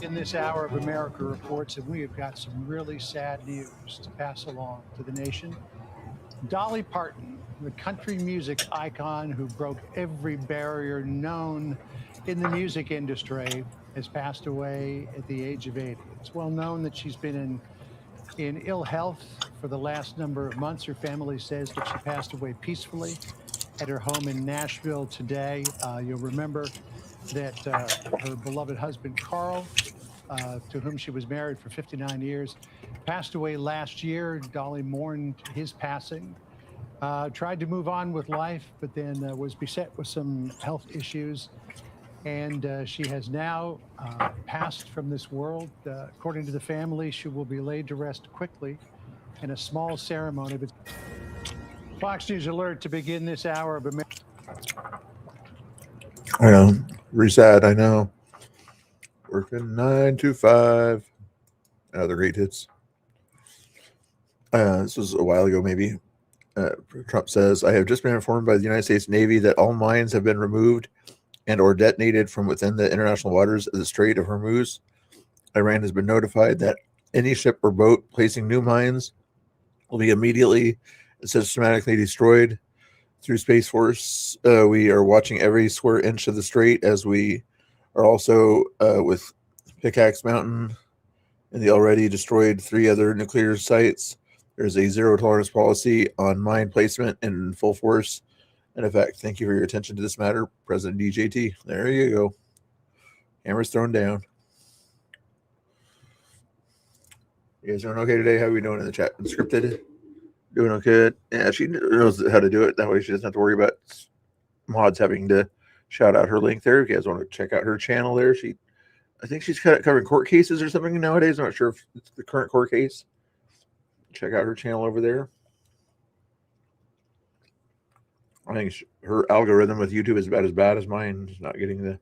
begin this hour of America Reports, and we have got some really sad news to pass along to the nation. Dolly Parton, the country music icon who broke every barrier known in the music industry, has passed away at the age of 80. It's well known that she's been in ill health for the last number of months. Her family says that she passed away peacefully at her home in Nashville today. You'll remember that her beloved husband, Carl, to whom she was married for 59 years, passed away last year. Dolly mourned his passing, tried to move on with life, but then was beset with some health issues. And she has now passed from this world. According to the family, she will be laid to rest quickly in a small ceremony. But Fox News alert to begin this hour of America. I know. Very sad, I know. Working 9 to 5. Other great hits. This was a while ago, maybe. Trump says, I have just been informed by the United States Navy that all mines have been removed and or detonated from within the international waters of the Strait of Hormuz. Iran has been notified that any ship or boat placing new mines will be immediately and systematically destroyed. Through Space Force, we are watching every square inch of the strait, as we are also with Pickaxe Mountain and the already destroyed 3 other nuclear sites. There's a zero tolerance policy on mine placement in full force. In effect, thank you for your attention to this matter, President DJT. There you go. Hammer's thrown down. You guys doing okay today? How are we doing in the chat? Unscripted? Doing okay? Yeah, she knows how to do it. That way she doesn't have to worry about mods having to shout out her link there. If you guys want to check out her channel there, I think she's covering court cases or something nowadays. I'm not sure if it's the current court case. Check out her channel over there. I think her algorithm with YouTube is about as bad as mine. It's not getting the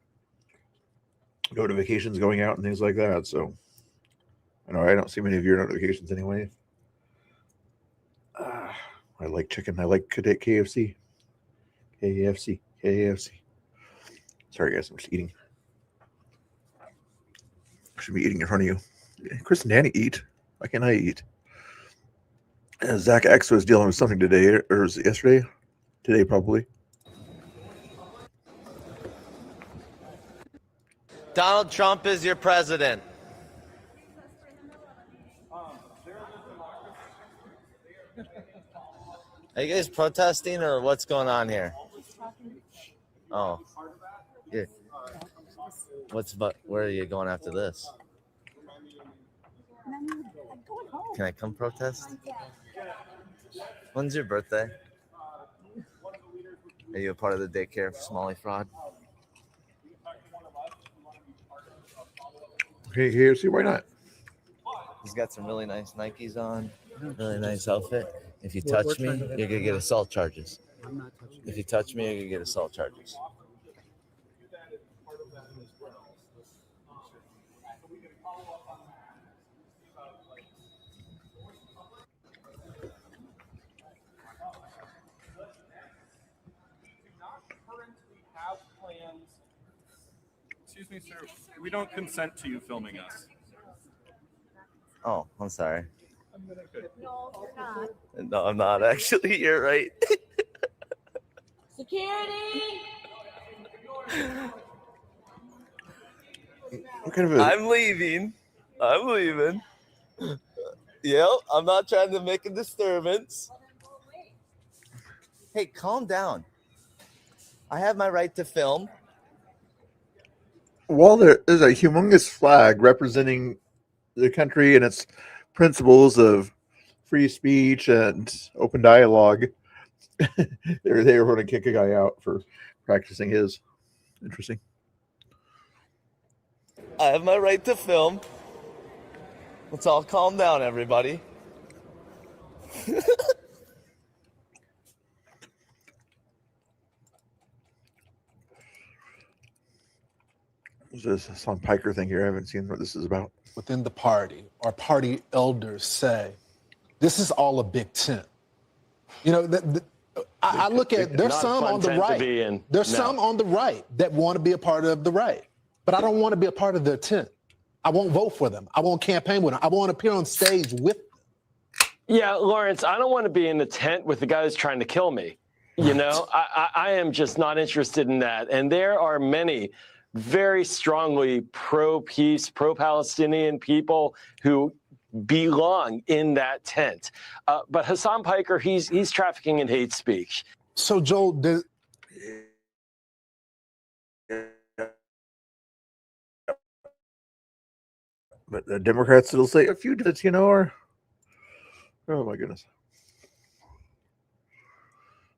notifications going out and things like that. So I know I don't see many of your notifications anyway. I like chicken. I like KFC. KFC. Sorry, guys. I'm just eating. I should be eating in front of you. Chris and Danny eat. Why can't I eat? Zach X was dealing with something today, or was it yesterday? Today, probably. Donald Trump is your president. Are you guys protesting or what's going on here? Oh. Yeah. Where are you going after this? Can I come protest? When's your birthday? Are you a part of the daycare for Smalley fraud? Okay, here, see why not? He's got some really nice Nikes on. Really nice outfit. If you touch me, you're gonna get assault charges. I'm not touching If you touch me, you're gonna get assault charges. Excuse me, sir. We don't consent to you filming us. Oh, I'm sorry. No, you're not. No, I'm not actually. You're right. Security! What kind of I'm leaving. Yep, I'm not trying to make a disturbance. Hey, calm down. I have my right to film. While there is a humongous flag representing the country and its principles of free speech and open dialogue, they were going to kick a guy out for practicing his. Interesting. I have my right to film. Let's all calm down, everybody. There's some Piker thing here. I haven't seen what this is about. within the party or party elders say, this is all a big tent. You know, I look at, there's some on the right. There's some on the right that want to be a part of the right, but I don't want to be a part of their tent. I won't vote for them. I won't campaign with them. I won't appear on stage with them. Yeah, Lawrence, I don't want to be in the tent with the guy who's trying to kill me. You know, I am just not interested in that. And there are many very strongly pro-peace, pro-Palestinian people who belong in that tent. But Hassan Piker, he's trafficking in hate speech. So, Joel, but the Democrats still say a few that are. Oh my goodness.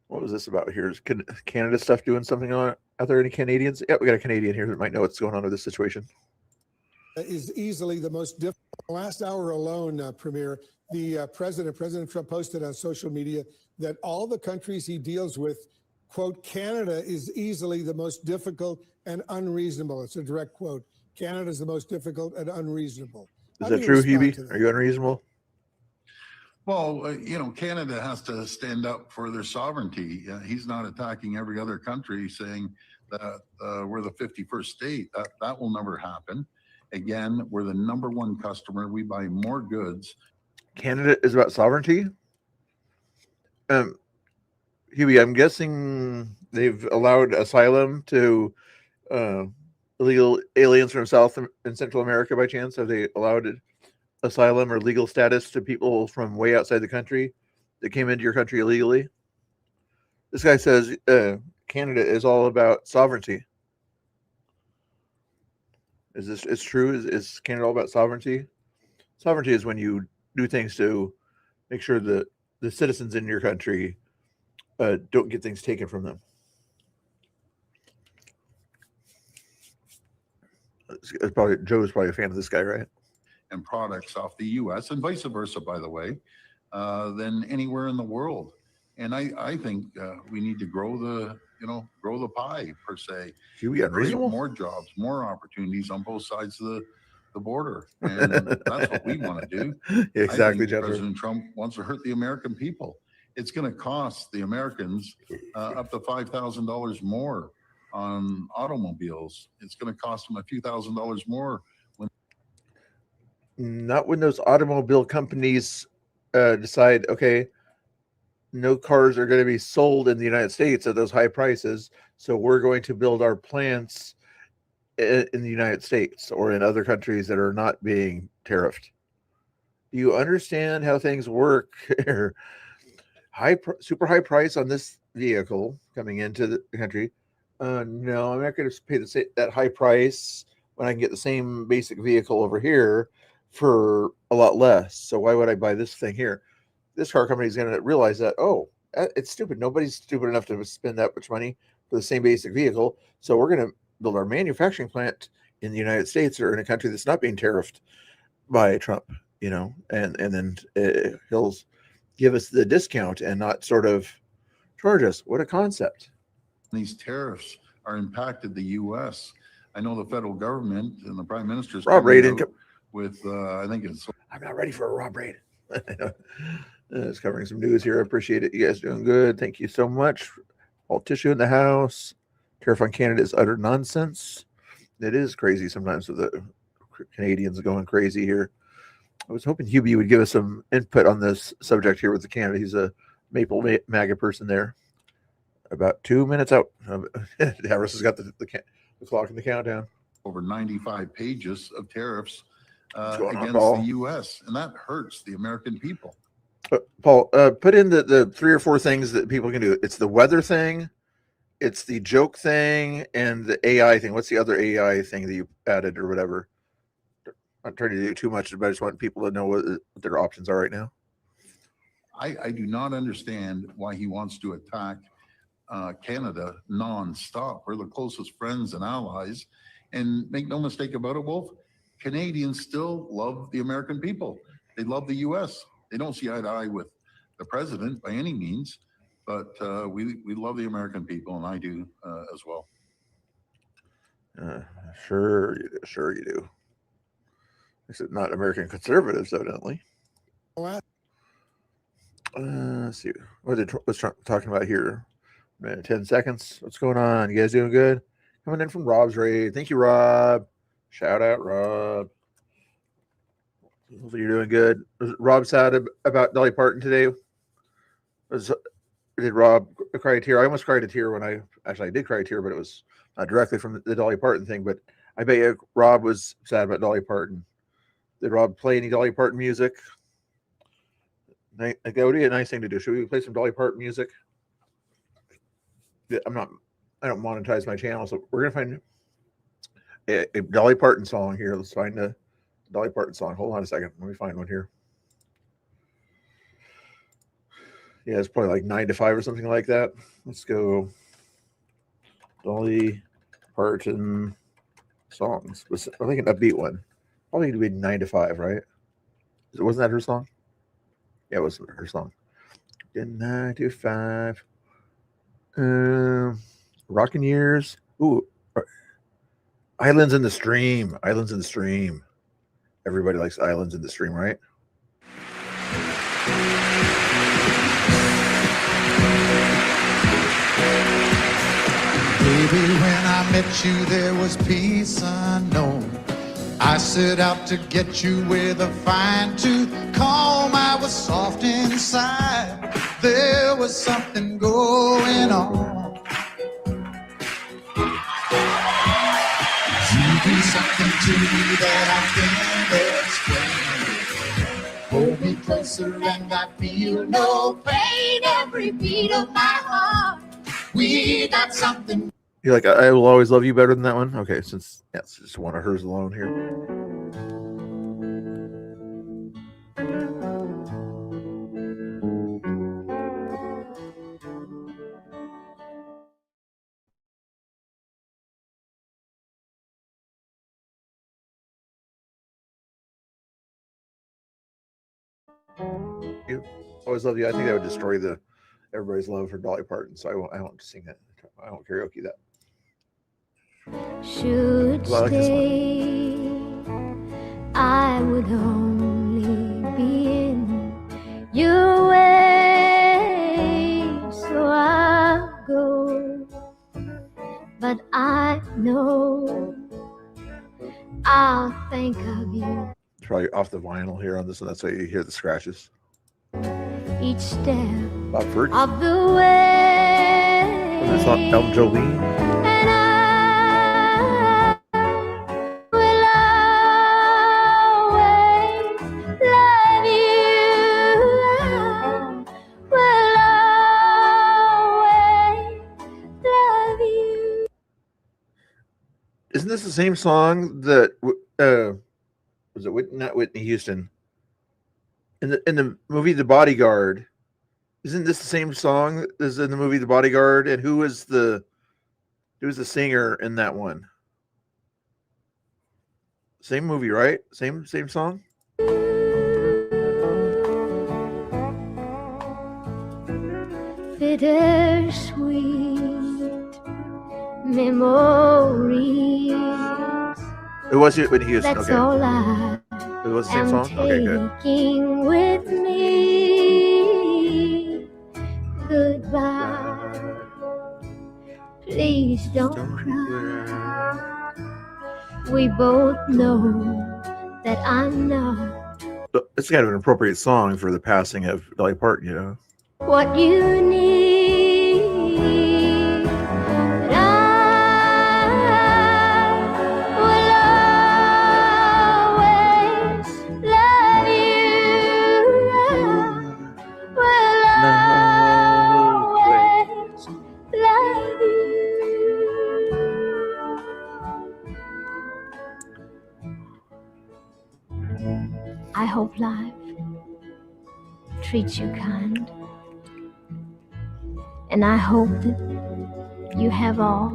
What was this about here? Is Canada stuff doing something on it? Are there any Canadians? Yeah, we got a Canadian here that might know what's going on with this situation. Is easily the most difficult. Last hour alone, Premier, President Trump posted on social media that all the countries he deals with, quote, Canada is easily the most difficult and unreasonable. It's a direct quote. Canada is the most difficult and unreasonable. Is that true, Hubie? Are you unreasonable? Well, Canada has to stand up for their sovereignty. He's not attacking every other country saying that we're the 51st state. That will never happen. Again, we're the #1 customer. We buy more goods. Canada is about sovereignty? Hubie, I'm guessing they've allowed asylum to illegal aliens from South and Central America by chance? Have they allowed asylum or legal status to people from way outside the country that came into your country illegally? This guy says Canada is all about sovereignty. Is this it's true? Is Canada all about sovereignty? Sovereignty is when you do things to make sure that the citizens in your country don't get things taken from them. Joe's probably a fan of this guy, right? And products off the U.S. and vice versa, by the way, than anywhere in the world. And I think we need to grow the pie per se. Create more jobs, more opportunities on both sides of the border, and that's what we want to do. Exactly, President Trump wants to hurt the American people. It's going to cost the Americans up to $5,000 more on automobiles. It's going to cost them a few $1,000s more. Not when those automobile companies decide, okay, no cars are going to be sold in the United States at those high prices, so we're going to build our plants in the United States or in other countries that are not being tariffed. Do you understand how things work here? Super high price on this vehicle coming into the country. No, I'm not going to pay that high price when I can get the same basic vehicle over here for a lot less. So why would I buy this thing here? This car company is going to realize that, oh, it's stupid. Nobody's stupid enough to spend that much money for the same basic vehicle. So we're going to build our manufacturing plant in the United States or in a country that's not being tariffed by Trump, and then he'll give us the discount and not sort of charge us. What a concept. These tariffs are impacted the U.S. I know the federal government and the prime minister's Rob Raiden with I think it's. I'm not ready for a Rob Raiden. It's covering some news here. I appreciate it. You guys doing good. Thank you so much. All tissue in the house. Tariff on Canada is utter nonsense. It is crazy sometimes with the Canadians going crazy here. I was hoping Hubie would give us some input on this subject here with the Canada. He's a Maple MAGA person there. About 2 minutes out. Harris has got the clock and the countdown. Over 95 pages of tariffs against the U.S., and that hurts the American people. Paul, put in the 3 or 4 things that people can do. It's the weather thing, it's the joke thing, and the AI thing. What's the other AI thing that you added or whatever? I'm not trying to do too much, but I just want people to know what their options are right now. I do not understand why he wants to attack Canada nonstop. We're the closest friends and allies. And make no mistake about it, Wolf, Canadians still love the American people. They love the U.S. They don't see eye to eye with the president by any means, but we love the American people, and I do as well. Sure you do. Except not American conservatives, evidently. Let's see. What's Trump talking about here? 10 seconds. What's going on? You guys doing good? Coming in from Rob's raid. Thank you, Rob. Shout out, Rob. Hopefully you're doing good. Was Rob sad about Dolly Parton today? Did Rob cry a tear? I almost cried a tear when I did cry a tear, but it was not directly from the Dolly Parton thing. But I bet you Rob was sad about Dolly Parton. Did Rob play any Dolly Parton music? That would be a nice thing to do. Should we play some Dolly Parton music? I don't monetize my channel, so we're gonna find a Dolly Parton song here. Let's find a Dolly Parton song. Hold on a second. Let me find one here. Yeah, it's probably like 9 to 5 or something like that. Let's go. Dolly Parton songs. I think an upbeat one. Probably to be 9 to 5, right? Wasn't that her song? Yeah, it was her song. 9 to 5. Rockin' Years. Ooh. Islands in the Stream. Islands in the Stream. Everybody likes Islands in the Stream, right? Baby, when I met you, there was peace unknown. I set out to get you with a fine-tooth comb. I was soft inside. There was something going on. You do something to me that I can't explain. Hold me closer and I feel no pain. Every beat of my heart, we got something. You're like, I will always love you better than that one. Okay, since it's just one of hers alone here. You always love you. I think that would destroy everybody's love for Dolly Parton, so I won't sing it. I won't karaoke that. Should stay, I would only be in your way, so I'll go. But I know I'll think of you It's probably off the vinyl here on this one. That's why you hear the scratches. each step Bob Ferg. of the way. That's not Elton Jolene. And I will always love you. I will always love you. Isn't this the same song that was it not Whitney Houston in the movie The Bodyguard? Isn't this the same song as in the movie The Bodyguard? And who was the singer in that one? Same movie, right? Same song. Bittersweet memories. It was Whitney Houston. That's Okay, all I it was the same am song. Okay, good. taking with me. Goodbye. Please don't cry. We both know that I'm not It's kind of an appropriate song for the passing of Dolly Parton, you know. what you need. But I will always love you. I will always love you. I hope life treats you kind. And I hope that you have all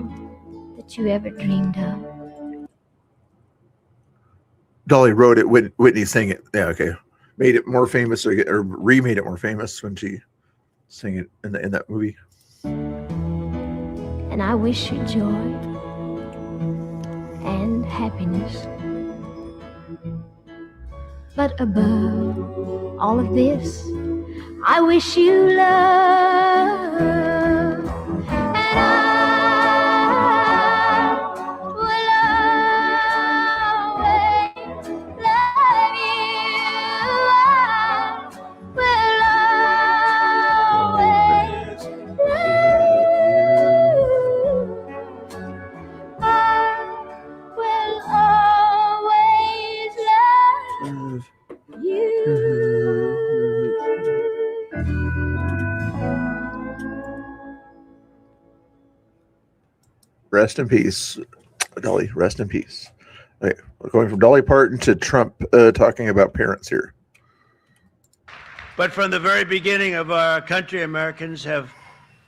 that you ever dreamed of. Dolly wrote it. Whitney sang it. Yeah, okay. Made it more famous, or remade it more famous when she sang it in that movie. And I wish you joy and happiness. But above all of this, I wish you love. And I will always love you. Rest in peace, Dolly. Rest in peace. Okay, we're going from Dolly Parton to Trump talking about parents here. But from the very beginning of our country, Americans have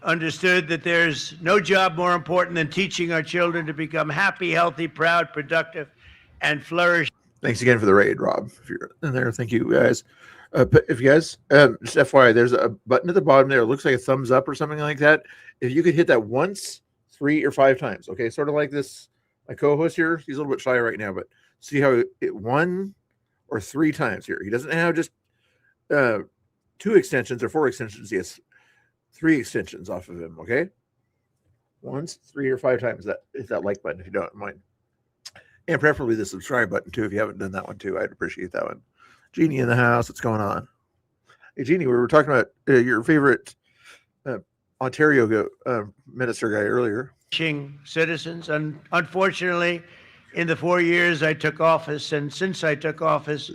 understood that there's no job more important than teaching our children to become happy, healthy, proud, productive, and flourish. Thanks again for the raid, Rob. If you're in there, thank you guys. If you guys, just FYI, there's a button at the bottom there. It looks like a thumbs up or something like that. If you could hit that once, 3 or 5 times, okay? Sort of like this, my co-host here, he's a little bit shy right now, but see how it 1 or 3 times here. He doesn't have just 2 extensions or 4 extensions. He has 3 extensions off of him, okay? Once, 3 or 5 times that hit that like button if you don't mind. And preferably the subscribe button too if you haven't done that one too. I'd appreciate that one. Jeannie in the house, what's going on? Hey Jeannie, we were talking about your favorite Ontario minister guy earlier. Citizens, and unfortunately, in the 4 years I took office, and since I took office,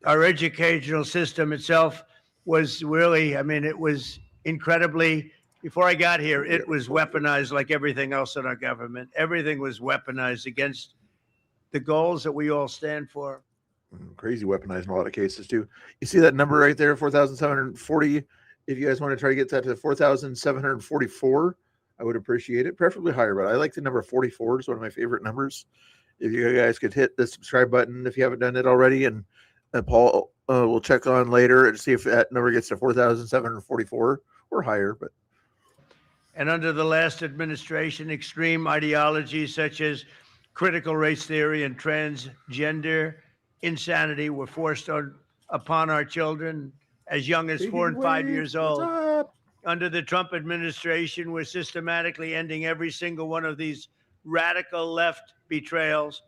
our educational system itself was really, I mean, it was incredibly, before I got here, it was weaponized like everything else in our government. Everything was weaponized against the goals that we all stand for. Crazy weaponized in a lot of cases too. You see that number right there, 4,740. If you guys want to try to get that to 4,744, I would appreciate it. Preferably higher, but I like the number 44. It's one of my favorite numbers. If you guys could hit the subscribe button if you haven't done it already, and Paul will check on later and see if that number gets to 4,744 or higher. But and under the last administration, extreme ideologies such as critical race theory and transgender insanity were forced upon our children as young as 4 and 5 years old. Under the Trump administration, we're systematically ending every single one of these radical left betrayals,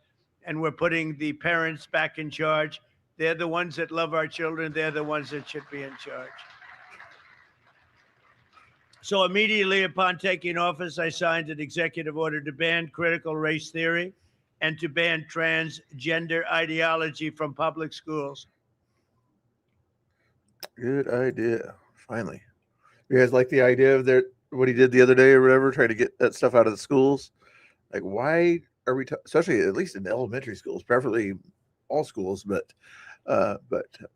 and we're putting the parents back in charge. They're the ones that love our children. They're the ones that should be in charge. So immediately upon taking office, I signed an executive order to ban critical race theory and to ban transgender ideology from public schools. Good idea. Finally. You guys like the idea of what he did the other day or whatever, trying to get that stuff out of the schools? Like, why are we, especially at least in elementary schools, preferably all schools, but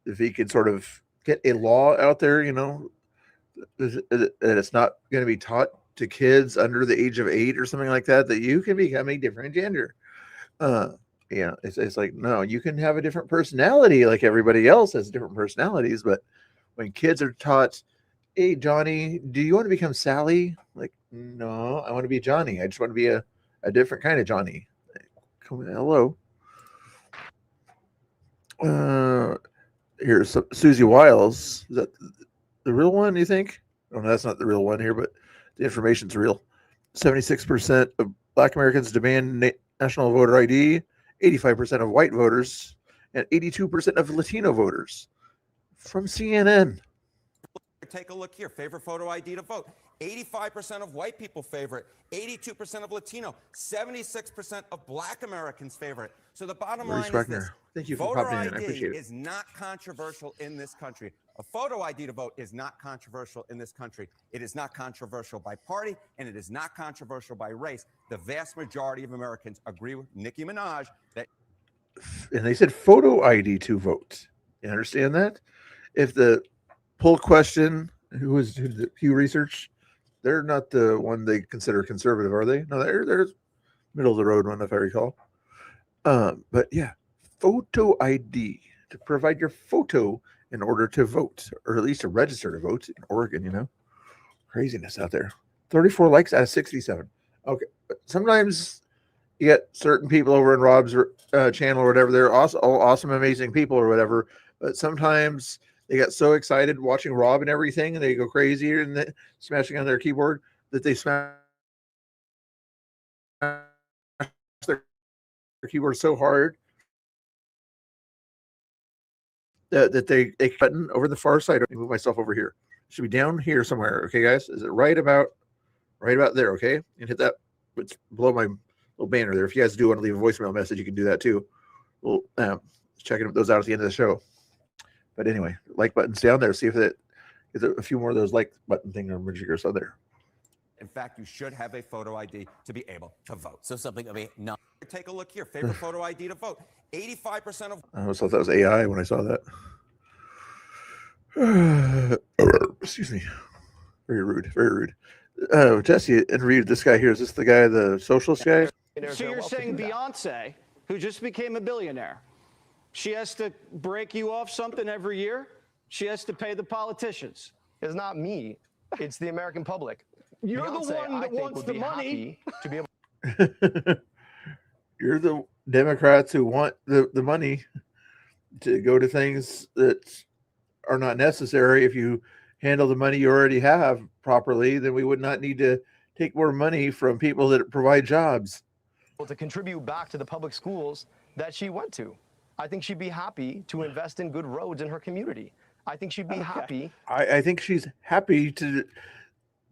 if he could sort of get a law out there, you know, that it's not going to be taught to kids under the age of 8 or something like that, that you can become a different gender. Yeah, it's like, no, you can have a different personality like everybody else has different personalities, but when kids are taught, hey, Johnny, do you want to become Sally? Like, no, I want to be Johnny. I just want to be a different kind of Johnny. Hello. Here's Susie Wiles. Is that the real one, you think? Oh, no, that's not the real one here, but the information's real. 76% of Black Americans demand national voter ID, 85% of white voters, and 82% of Latino voters. From CNN. Take a look here. Favorite photo ID to vote. 85% of white people favor it. 82% of Latino. 76% of Black Americans favor it. So the bottom line is this. Thank you for voter popping in. I ID appreciate it. is not controversial in this country. A photo ID to vote is not controversial in this country. It is not controversial by party, and it is not controversial by race. The vast majority of Americans agree with Nicki Minaj that. And they said photo ID to vote. You understand that? If the poll question, who the Pew Research, they're not the one they consider conservative, are they? No, they're middle of the road one, if I recall. But yeah, photo ID, to provide your photo in order to vote, or at least to register to vote in Oregon. You know, craziness out there. 34 likes out of 67. Okay, but sometimes you get certain people over in Rob's channel or whatever. They're awesome, amazing people or whatever. But sometimes they got so excited watching Rob and everything, and they go crazy and smashing on their keyboard that they smash their keyboard so hard that they button over the far side. Let me move myself over here. Should be down here somewhere. Okay, guys, is it right about there? Okay, and hit that. It's below my little banner there. If you guys do want to leave a voicemail message, you can do that too. We'll checking those out at the end of the show. But anyway, like button's down there. See if it is a few more of those like button thing or jiggers on there. In fact, you should have a photo ID to be able to vote. So something, I mean, no. Take a look here. Favorite photo ID to vote. 85% of. I almost thought that was AI when I saw that. Excuse me. Very rude. Very rude. Jesse interviewed this guy here. Is this the guy, the socialist guy? So you're saying Beyonce, who just became a billionaire, she has to break you off something every year? She has to pay the politicians? It's not me. It's the American public. You're Beyonce, the one that wants the money. To be able You're the Democrats who want the money to go to things that are not necessary. If you handle the money you already have properly, then we would not need to take more money from people that provide jobs. to contribute back to the public schools that she went to. I think she'd be happy to invest in good roads in her community. I think she'd be happy. I think she's happy to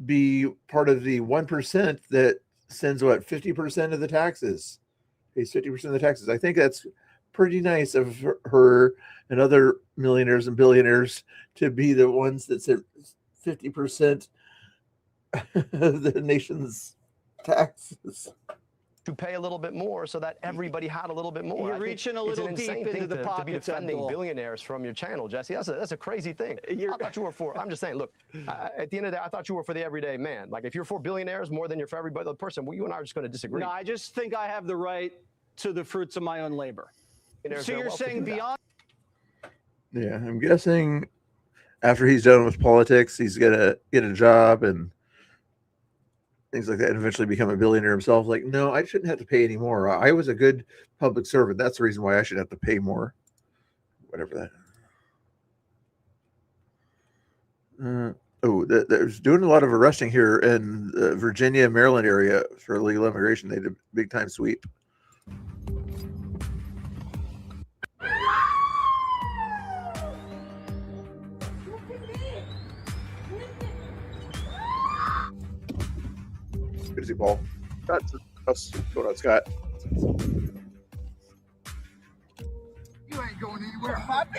be part of the 1% that sends 50% of the taxes, pays 50% of the taxes. I think that's pretty nice of her and other millionaires and billionaires to be the ones that send 50% of the nation's taxes. To pay a little bit more so that everybody had a little bit more. You're reaching a little deep into the to be pockets, defending Abdul. billionaires from your channel, Jesse. That's a crazy thing. I thought you were for. I'm just saying. Look, at the end of the day, I thought you were for the everyday man. Like if you're for billionaires more than you're for every other person, well, you and I are just going to disagree. No, I just think I have the right to the fruits of my own labor. So you're saying beyond. Yeah, I'm guessing after he's done with politics, he's gonna get a job and things like that, and eventually become a billionaire himself. Like, no, I shouldn't have to pay any more. I was a good public servant. That's the reason why I should have to pay more. Whatever that. There's doing a lot of arresting here in the Virginia, Maryland area for illegal immigration. They did a big time sweep. Good to see Paul. That's us. Going on, Scott. You ain't going anywhere, Poppy.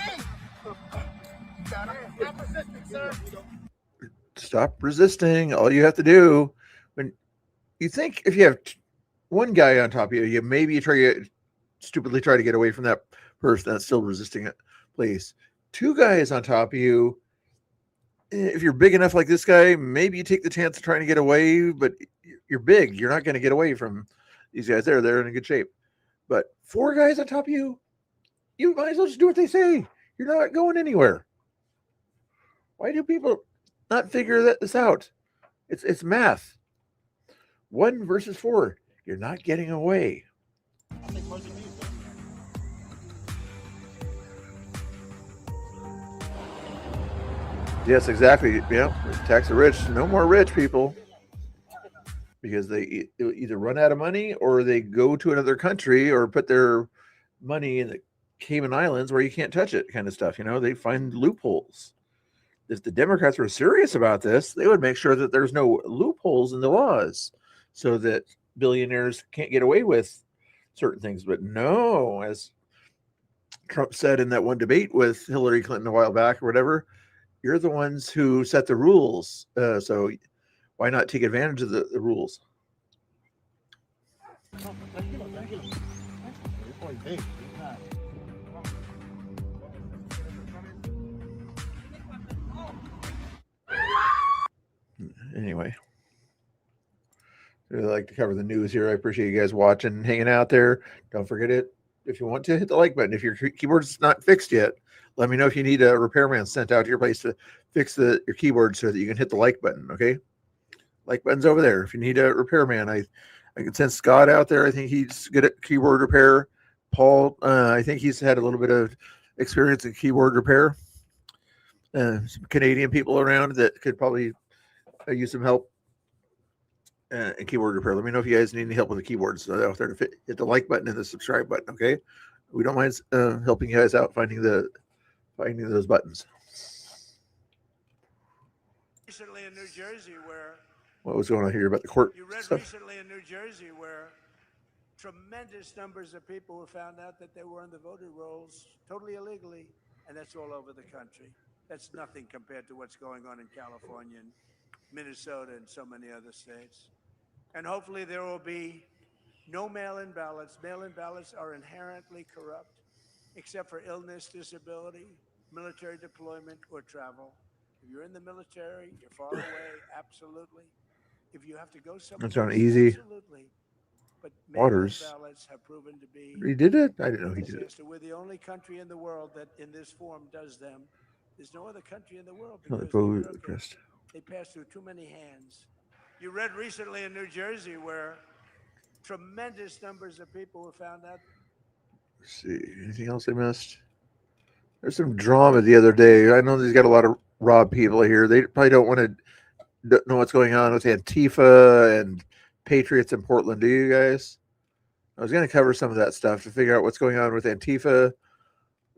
Stop resisting, sir. Stop resisting. All you have to do when you think if you have one guy on top of you, maybe stupidly try to get away from that person that's still resisting it. Please, two guys on top of you. If you're big enough like this guy, maybe you take the chance of trying to get away, but you're big. You're not going to get away from these guys. They're in good shape. But four guys on top of you, you might as well just do what they say. You're not going anywhere. Why do people not figure this out? It's math. 1 versus 4. You're not getting away. Yes, exactly. Yeah, tax the rich. No more rich people, because they either run out of money or they go to another country or put their money in the Cayman Islands where you can't touch it, kind of stuff. They find loopholes. If the Democrats were serious about this, they would make sure that there's no loopholes in the laws so that billionaires can't get away with certain things. But no, as Trump said in that one debate with Hillary Clinton a while back or whatever, you're the ones who set the rules. So why not take advantage of the rules? Anyway, I really like to cover the news here. I appreciate you guys watching and hanging out there. Don't forget it. If you want to, hit the like button. If your keyboard's not fixed yet, let me know if you need a repairman sent out to your place to fix your keyboard so that you can hit the like button, okay? Like button's over there. If you need a repairman, I can send Scott out there. I think he's good at keyboard repair. Paul, I think he's had a little bit of experience in keyboard repair. Some Canadian people around that could probably use some help in keyboard repair. Let me know if you guys need any help with the keyboards out there to hit the like button and the subscribe button, okay? We don't mind helping you guys out finding those buttons. Recently in New Jersey, where What was going on here about the court you read stuff? recently in New Jersey, where tremendous numbers of people who found out that they were on the voter rolls totally illegally, and that's all over the country. That's nothing compared to what's going on in California and Minnesota, and so many other states. And hopefully there will be no mail-in ballots. Mail-in ballots are inherently corrupt, except for illness, disability, military deployment, or travel. If you're in the military, you're far away, absolutely. If you have to go somewhere, That's on easy. absolutely. But Waters. mail-in ballots have proven to be He did it? I didn't know he did it. disaster. We're the only country in the world that, in this form, does them. There's no other country in the world Another because the vote, bureaucrats, they pass through too many hands. You read recently in New Jersey where tremendous numbers of people were found out. Let's see. Anything else I missed? There's some drama the other day. I know he's got a lot of Rob people here. They probably don't want to know what's going on with Antifa and Patriots in Portland. Do you guys? I was going to cover some of that stuff to figure out what's going on with Antifa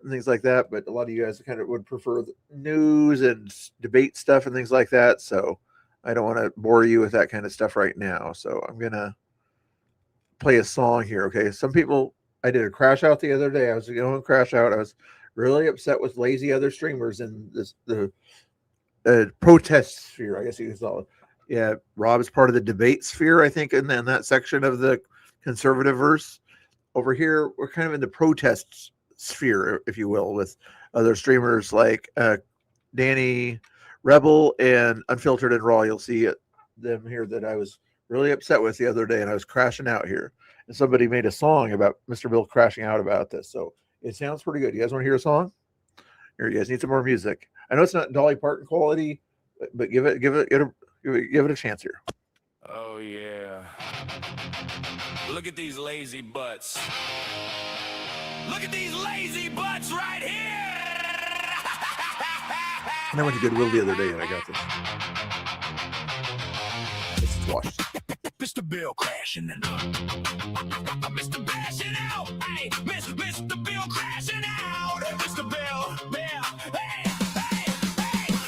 and things like that, but a lot of you guys kind of would prefer the news and debate stuff and things like that. So I don't want to bore you with that kind of stuff right now. So I'm going to play a song here. Okay. Some people, I did a crash out the other day. I was going to crash out. I was really upset with lazy other streamers in the protest sphere, I guess you could call it. Yeah, Rob is part of the debate sphere, I think, and then that section of the conservative verse. Over here, we're kind of in the protest sphere, if you will, with other streamers like Danny Rebel and Unfiltered and Raw. You'll see them here that I was really upset with the other day, and I was crashing out here. And somebody made a song about Mr. Bill crashing out about this, so it sounds pretty good. You guys want to hear a song? Here, you guys need some more music. I know it's not Dolly Parton quality, but give it a chance here. Oh yeah. Look at these lazy butts. Look at these lazy butts right here. And I went to Goodwill the other day and I got this. This is Washington. Mr. Bill crashing and Mr. Bashing out. Hey, Mr. Bill crashing out. Mr. Bill, hey.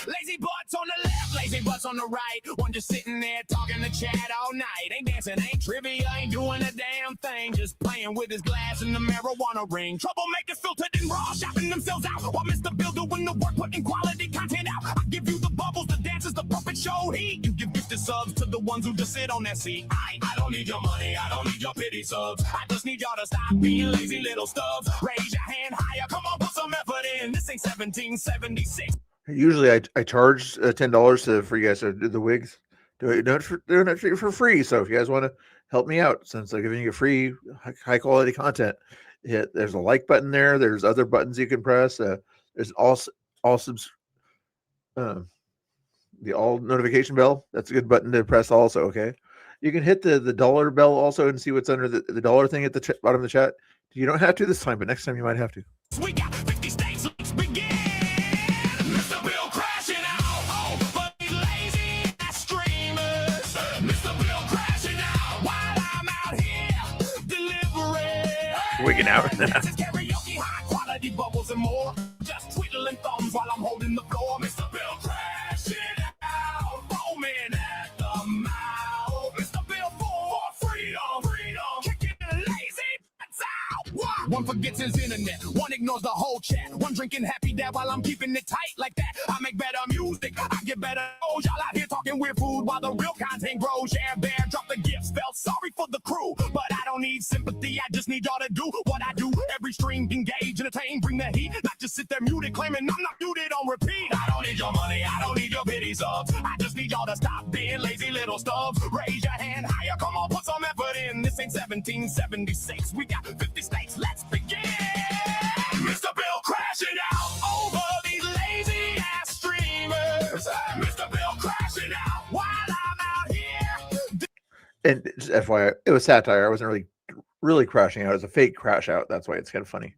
Lazy butts on the left, lazy butts on the right. One just sitting there talking to chat all night. Ain't dancing, ain't trivia, ain't doing a damn thing. Just playing with his glass and the marijuana ring. Troublemakers filtered and raw, shopping themselves out. While Mr. Bill doing the work, putting quality content out. I give you the bubbles, the dances, the puppet show heat. You give gifted subs to the ones who just sit on that seat. I don't need your money, I don't need your pity subs. I just need y'all to stop being lazy little stubs. Raise your hand higher, come on, put some effort in. This ain't 1776. Usually I charge $10 for you guys to do the wigs. Doing it for free. So if you guys want to help me out, since I'm giving you free high quality content, there's a like button there. There's other buttons you can press. There's the all notification bell. That's a good button to press also. Okay. You can hit the dollar bell also and see what's under the dollar thing at the bottom of the chat. You don't have to this time, but next time you might have to. We got 50 states, let's begin. Mr. Bill crashing out. Oh, for these lazy ass streamers. Mr. Bill crashing out while I'm out here delivering. Wigging out. This is karaoke, high quality bubbles and more. Just twiddling thumbs while I'm holding the floor. Mr. Bill crashing out. Foaming at the mouth. Mr. Bill for freedom. Kicking lazy butts out. One forgets his internet. One ignores the whole chat. One drinking happy dad while I'm keeping it tight like that. I make better music. I get better shows. Y'all out here talking weird food while the real content grows. Yeah, bear, drop the gifts. Felt sorry for the crew, but I don't need sympathy. I just need y'all to do what I do. Every stream, engage, entertain, bring the heat. Not just sit there muted, claiming I'm not muted on repeat. I don't need your money. I don't need your pity subs. I just need y'all to stop being lazy little stubs. Raise your hand higher. Come on, put some effort in. This ain't 1776. We got 50 states. Let's begin. Mr. Bill crashing out over these lazy ass streamers. Mr. Bill crashing out while I'm out here. And just FYI, it was satire. I wasn't really crashing out. It was a fake crash out. That's why it's kind of funny.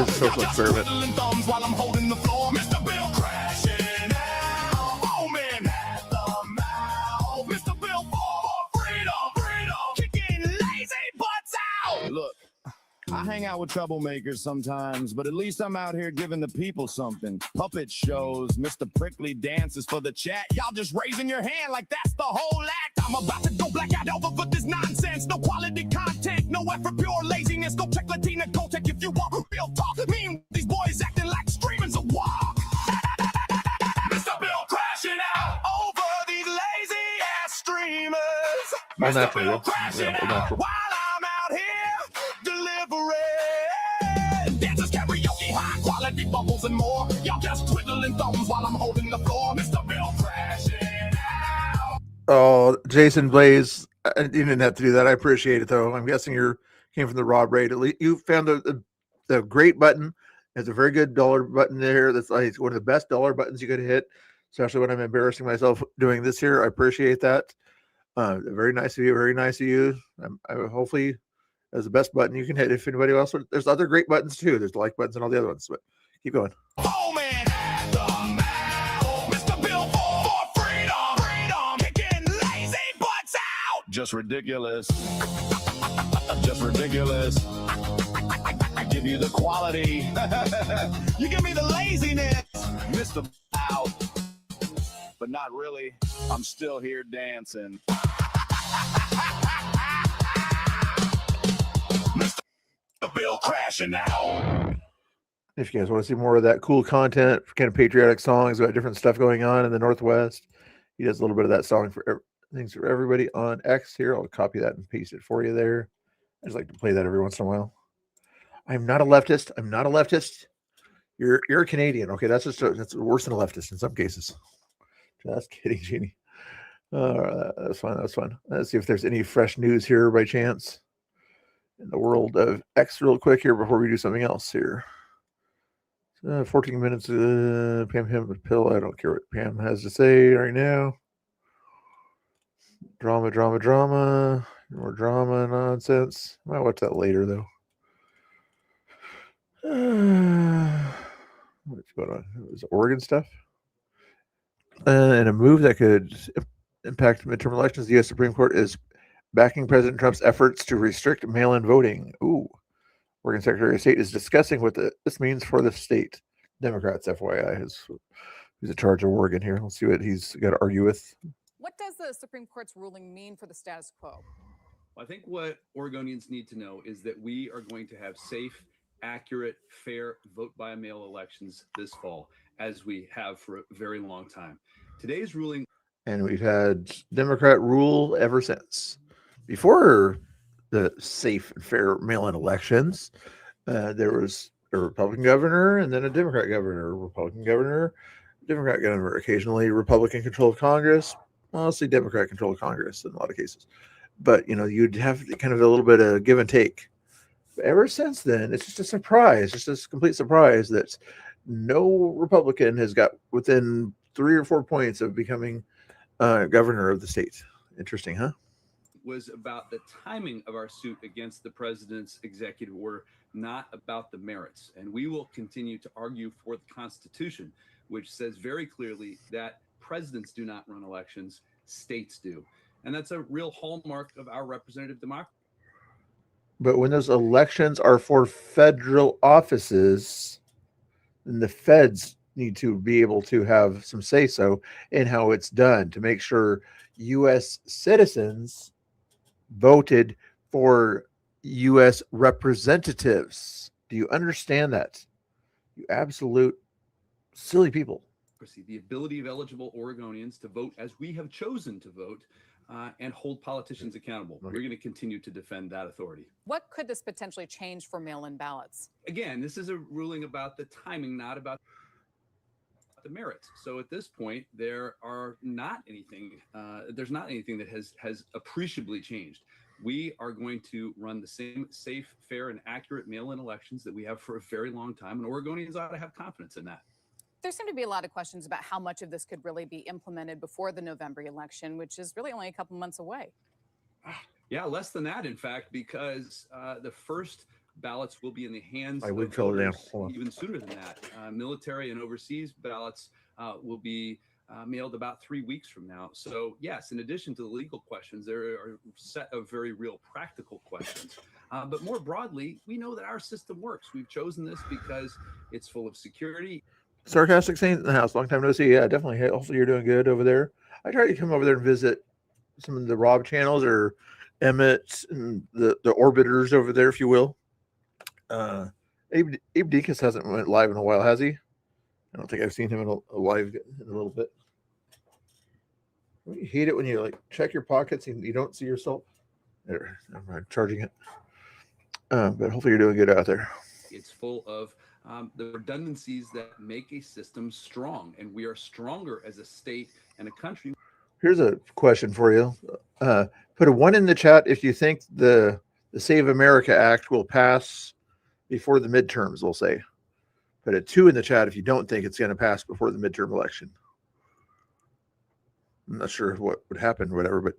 It's a social experiment. Thumbs while I'm holding the floor. Mr. Bill crashing out. Oh man, at the mouth. Mr. Bill for freedom. Kicking lazy butts out. Look, I hang out with troublemakers sometimes, but at least I'm out here giving the people something. Puppet shows, Mr. Prickly dances for the chat. Y'all just raising your hand like that's the whole act. I'm about to go black out over for this nonsense. No quality content, no effort, pure laziness. Go check Latina, go check if you want real talk. Me and these boys acting like streamers of war. All natural, Bill yeah. crashing Yeah, all out natural. while I'm out here delivering. Dancers, karaoke, high quality bubbles and more. Y'all just twiddling thumbs while I'm holding the floor. Mr. Bill crashing out. Oh, Jason Blaze, you didn't have to do that. I appreciate it, though. I'm guessing you came from the Rob Raid. At least you found the great button. It's a very good dollar button there. That's like one of the best dollar buttons you could hit, especially when I'm embarrassing myself doing this here. I appreciate that. Very nice of you. Very nice of you. Hopefully, that's the best button you can hit. If anybody else, there's other great buttons too. There's the like buttons and all the other ones, but keep going. Oh man, at the mouth. Mr. Bill for freedom. Freedom. Kicking lazy butts out. Just ridiculous. Just ridiculous. I give you the quality. You give me the laziness. Mr. Out. But not really. I'm still here dancing. Mr. Bill crashing out. If you guys want to see more of that cool content, kind of patriotic songs about different stuff going on in the Northwest, he does a little bit of that song for things for everybody on X here. I'll copy that and paste it for you there. I just like to play that every once in a while. I'm not a leftist. I'm not a leftist. You're a Canadian. Okay, that's worse than a leftist in some cases. Just kidding, Jeannie. That's fine. That's fine. Let's see if there's any fresh news here by chance in the world of X real quick here before we do something else here. 14 minutes. Pam pill. I don't care what Pam has to say right now. Drama. More drama nonsense. I might watch that later though. What's going on? It was Oregon stuff. And a move that could impact midterm elections. The U.S. Supreme Court is backing President Trump's efforts to restrict mail-in voting. Ooh. Oregon Secretary of State is discussing what this means for the state. Democrats, FYI, who's in charge of Oregon here. Let's see what he's got to argue with. What does the Supreme Court's ruling mean for the status quo? I think what Oregonians need to know is that we are going to have safe, accurate, fair vote by mail elections this fall, as we have for a very long time. Today's ruling. And we've had Democrat rule ever since. Before the safe and fair mail-in elections, there was a Republican governor and then a Democrat governor, Republican governor, Democrat governor, occasionally Republican control of Congress, mostly Democrat control of Congress in a lot of cases. But, you'd have kind of a little bit of give and take. But ever since then, it's just a surprise, just a complete surprise that no Republican has got within 3 or 4 points of becoming governor of the state. Interesting, huh? Was about the timing of our suit against the president's executive order, not about the merits. And we will continue to argue for the Constitution, which says very clearly that presidents do not run elections, states do. And that's a real hallmark of our representative democracy. But when those elections are for federal offices, then the feds need to be able to have some say-so in how it's done to make sure U.S. citizens voted for U.S. representatives. Do you understand that? You absolute silly people. The ability of eligible Oregonians to vote as we have chosen to vote and hold politicians accountable. We're going to continue to defend that authority. What could this potentially change for mail-in ballots? Again, this is a ruling about the timing, not about the merits. So at this point, there are not anything. There's not anything that has appreciably changed. We are going to run the same safe, fair, and accurate mail-in elections that we have for a very long time, and Oregonians ought to have confidence in that. There seem to be a lot of questions about how much of this could really be implemented before the November election, which is really only a couple months away. Yeah, less than that, in fact, because the first ballots will be in the hands I would of fill it in. voters even sooner than that. Military and overseas ballots will be mailed about 3 weeks from now. So yes, in addition to the legal questions, there are a set of very real practical questions. But more broadly, we know that our system works. We've chosen this because it's full of security. Sarcastic Saint in the house. Long time no see. Yeah, definitely. Hey, hopefully you're doing good over there. I try to come over there and visit some of the Rob channels or Emmett and the orbiters over there, if you will. Abe Deacon's hasn't went live in a while, has he? I don't think I've seen him in a live in a little bit. You hate it when you like check your pockets and you don't see yourself. There, I'm charging it. But hopefully you're doing good out there. It's full of the redundancies that make a system strong, and we are stronger as a state and a country. Here's a question for you. Put a 1 in the chat if you think the Save America Act will pass before the midterms, we'll say. Put a 2 in the chat if you don't think it's going to pass before the midterm election. I'm not sure what would happen, whatever, but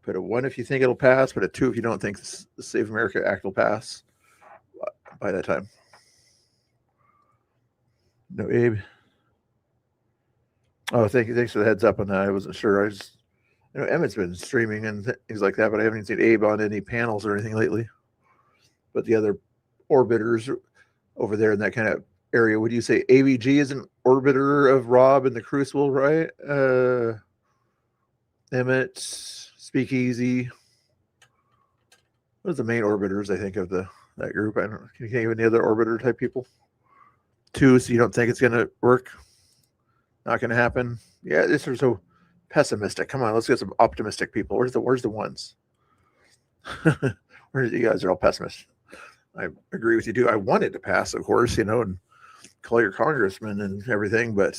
put a 1 if you think it'll pass, put a 2 if you don't think the Save America Act will pass by that time. No, Abe. Oh, thanks for the heads up on that. I wasn't sure. Emmett's been streaming and things like that, but I haven't seen Abe on any panels or anything lately. But the other orbiters over there in that kind of area, would you say AVG is an orbiter of Rob and the Crucible, right? Emmett, Speakeasy. What are the main orbiters, I think, of that group? I don't know. Can you think of any other orbiter type people? 2, so you don't think it's going to work? Not going to happen? Yeah, this is so pessimistic. Come on, let's get some optimistic people. Where's the ones? Where you guys are all pessimists. I agree with you too. I want it to pass, of course, and call your congressman and everything, but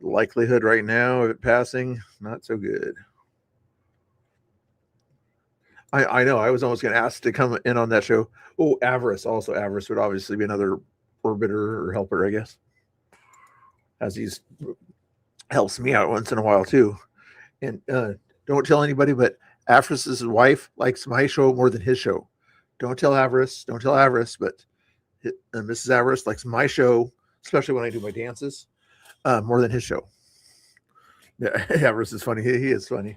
the likelihood right now of it passing, not so good. I know. I was almost going to ask to come in on that show. Oh, Avarice also. Avarice would obviously be another orbiter or helper, I guess. As he's helps me out once in a while too. And don't tell anybody, but Avarice's wife likes my show more than his show. Don't tell Avarice, but Mrs. Avarice likes my show, especially when I do my dances, more than his show. Yeah, Avarice is funny. He is funny.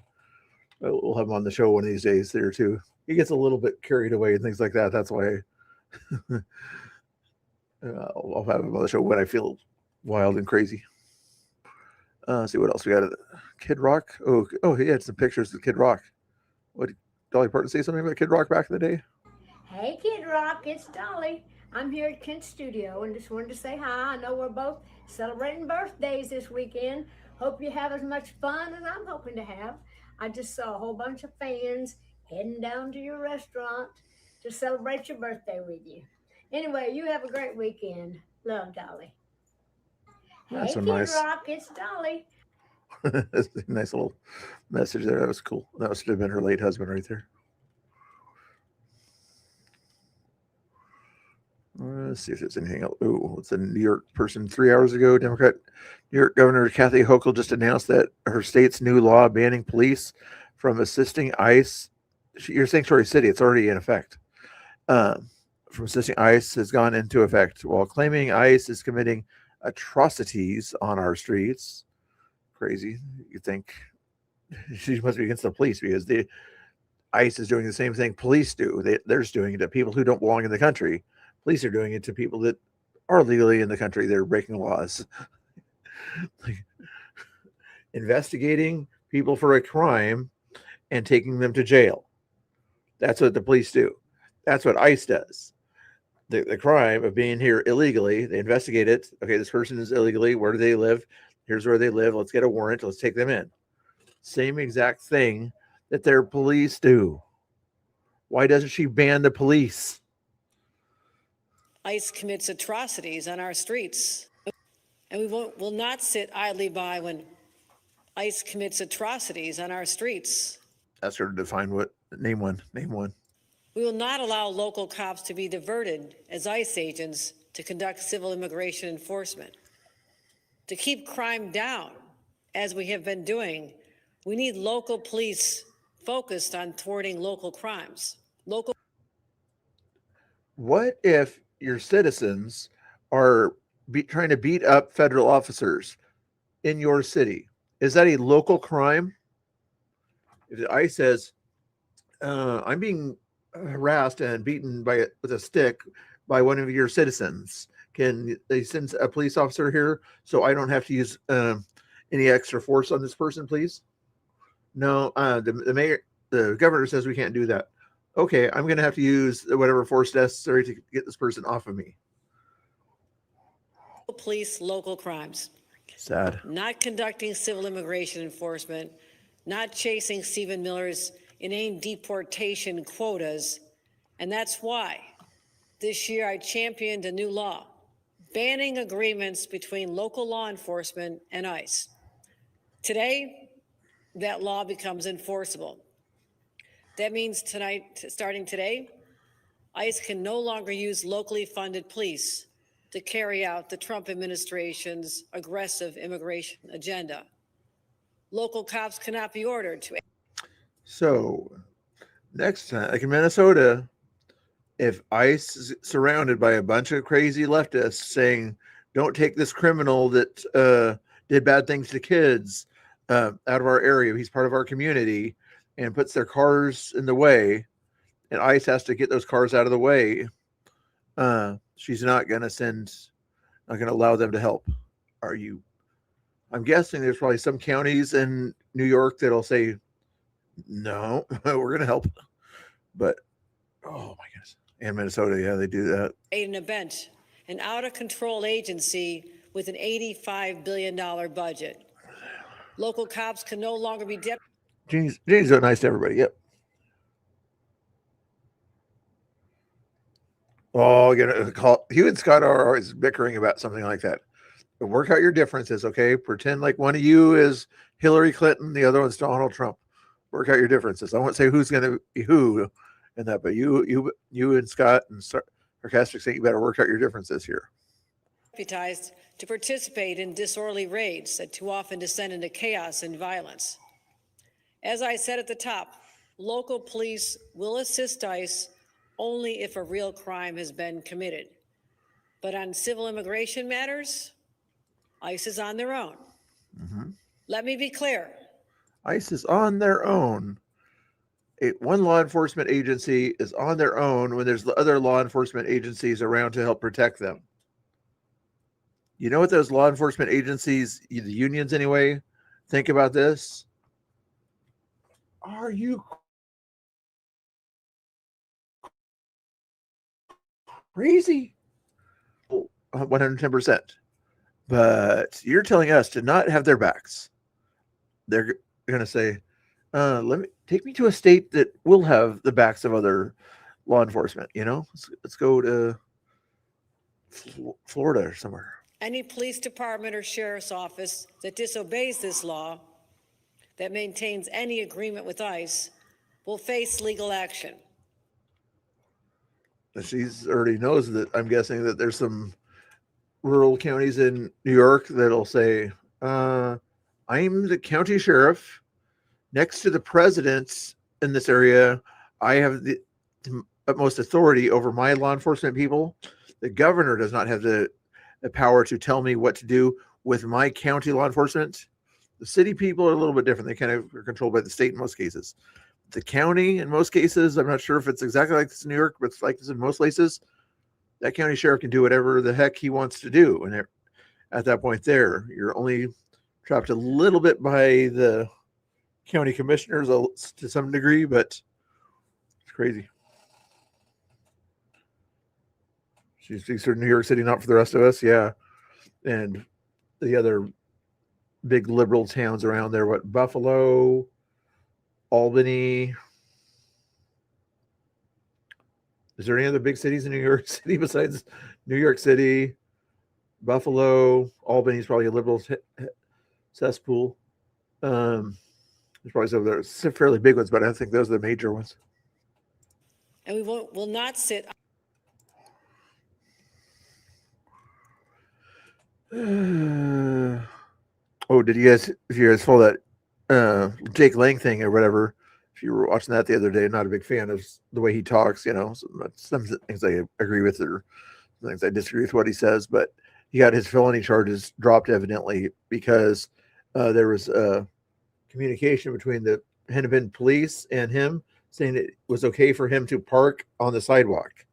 We'll have him on the show one of these days there too. He gets a little bit carried away and things like that. That's why I'll have him on the show when I feel wild and crazy. See what else we got. Kid Rock. Oh, he had some pictures of Kid Rock. What did Dolly Parton say something about Kid Rock back in the day? Hey, Kid Rock, it's Dolly. I'm here at Kent's studio and just wanted to say hi. I know we're both celebrating birthdays this weekend. Hope you have as much fun as I'm hoping to have. I just saw a whole bunch of fans heading down to your restaurant to celebrate your birthday with you. Anyway, you have a great weekend. Love, Dolly. That's Hey, a Kid nice, Rock, it's Dolly. that's a nice little message there. That was cool. That must have been her late husband right there. Let's see if there's anything else. Oh, it's a New York person 3 hours ago. Democrat New York Governor Kathy Hochul just announced that her state's new law banning police from assisting ICE. You're Sanctuary City. It's already in effect. From assisting ICE has gone into effect while claiming ICE is committing atrocities on our streets. Crazy. You think she must be against the police because the ICE is doing the same thing police do. They're just doing it to people who don't belong in the country. Police are doing it to people that are legally in the country. They're breaking laws. Investigating people for a crime and taking them to jail. That's what the police do. That's what ICE does. The crime of being here illegally, they investigate it. Okay, this person is illegally. Where do they live? Here's where they live. Let's get a warrant. Let's take them in. Same exact thing that their police do. Why doesn't she ban the police? ICE commits atrocities on our streets, and we will not sit idly by when ICE commits atrocities on our streets. Ask her to define what. Name one. Name one. We will not allow local cops to be diverted as ICE agents to conduct civil immigration enforcement. To keep crime down, as we have been doing, we need local police focused on thwarting local crimes. What if your citizens are trying to beat up federal officers in your city? Is that a local crime? If the ICE says, I'm being harassed and beaten with a stick by one of your citizens, can they send a police officer here so I don't have to use any extra force on this person, please? No, the governor says we can't do that. Okay, I'm going to have to use whatever force necessary to get this person off of me. Police local crimes. Sad. Not conducting civil immigration enforcement not chasing Stephen Miller's inane deportation quotas. And that's why this year I championed a new law banning agreements between local law enforcement and ICE. Today, that law becomes enforceable. That means starting today, ICE can no longer use locally funded police to carry out the Trump administration's aggressive immigration agenda. Local cops cannot be ordered to. So next time, like in Minnesota, if ICE is surrounded by a bunch of crazy leftists saying, don't take this criminal that did bad things to kids out of our area, he's part of our community, and puts their cars in the way, and ICE has to get those cars out of the way, she's not going to allow them to help. I'm guessing there's probably some counties in New York that'll say, no, we're going to help. But, oh my goodness. And Minnesota, yeah, they do that. An event, an out-of-control agency with an $85 billion budget. Local cops can no longer be Jeannie's so nice to everybody. Yep. Oh, Hugh and Scott are always bickering about something like that. Work out your differences, okay? Pretend like one of you is Hillary Clinton, the other one's Donald Trump. Work out your differences. I won't say who's going to be who in that, but you and Scott and Sarcastic say you better work out your differences here. deputized to participate in disorderly raids that too often descend into chaos and violence. As I said at the top, local police will assist ICE only if a real crime has been committed. But on civil immigration matters, ICE is on their own. Mm-hmm. Let me be clear. ICE is on their own. One law enforcement agency is on their own when there's other law enforcement agencies around to help protect them. You know what those law enforcement agencies, the unions anyway, think about this? Are you crazy? 110%. But you're telling us to not have their backs. They're going to say, take me to a state that will have the backs of other law enforcement. You know, let's go to Florida or somewhere. Any police department or sheriff's office that disobeys this law, that maintains any agreement with ICE, will face legal action. She already knows that. I'm guessing that there's some rural counties in New York that'll say, I'm the county sheriff next to the president in this area. I have the utmost authority over my law enforcement people. The governor does not have the power to tell me what to do with my county law enforcement. The city people are a little bit different. They kind of are controlled by the state in most cases. The county, in most cases, I'm not sure if it's exactly like this in New York, but it's like this in most places. That county sheriff can do whatever the heck he wants to do. And at that point there, you're only trapped a little bit by the county commissioners to some degree, but it's crazy. She speaks for New York City, not for the rest of us. Yeah. And the other big liberal towns around there, Buffalo, Albany. Is there any other big cities in New York City besides New York City? Buffalo, Albany is probably a liberal cesspool. There's probably some other fairly big ones, but I think those are the major ones. And we will not sit. Did you guys follow that Jake Lang thing or whatever? If you were watching that the other day, I'm not a big fan of the way he talks, some things I agree with or things I disagree with what he says, but he got his felony charges dropped evidently because there was communication between the Hennepin police and him saying it was okay for him to park on the sidewalk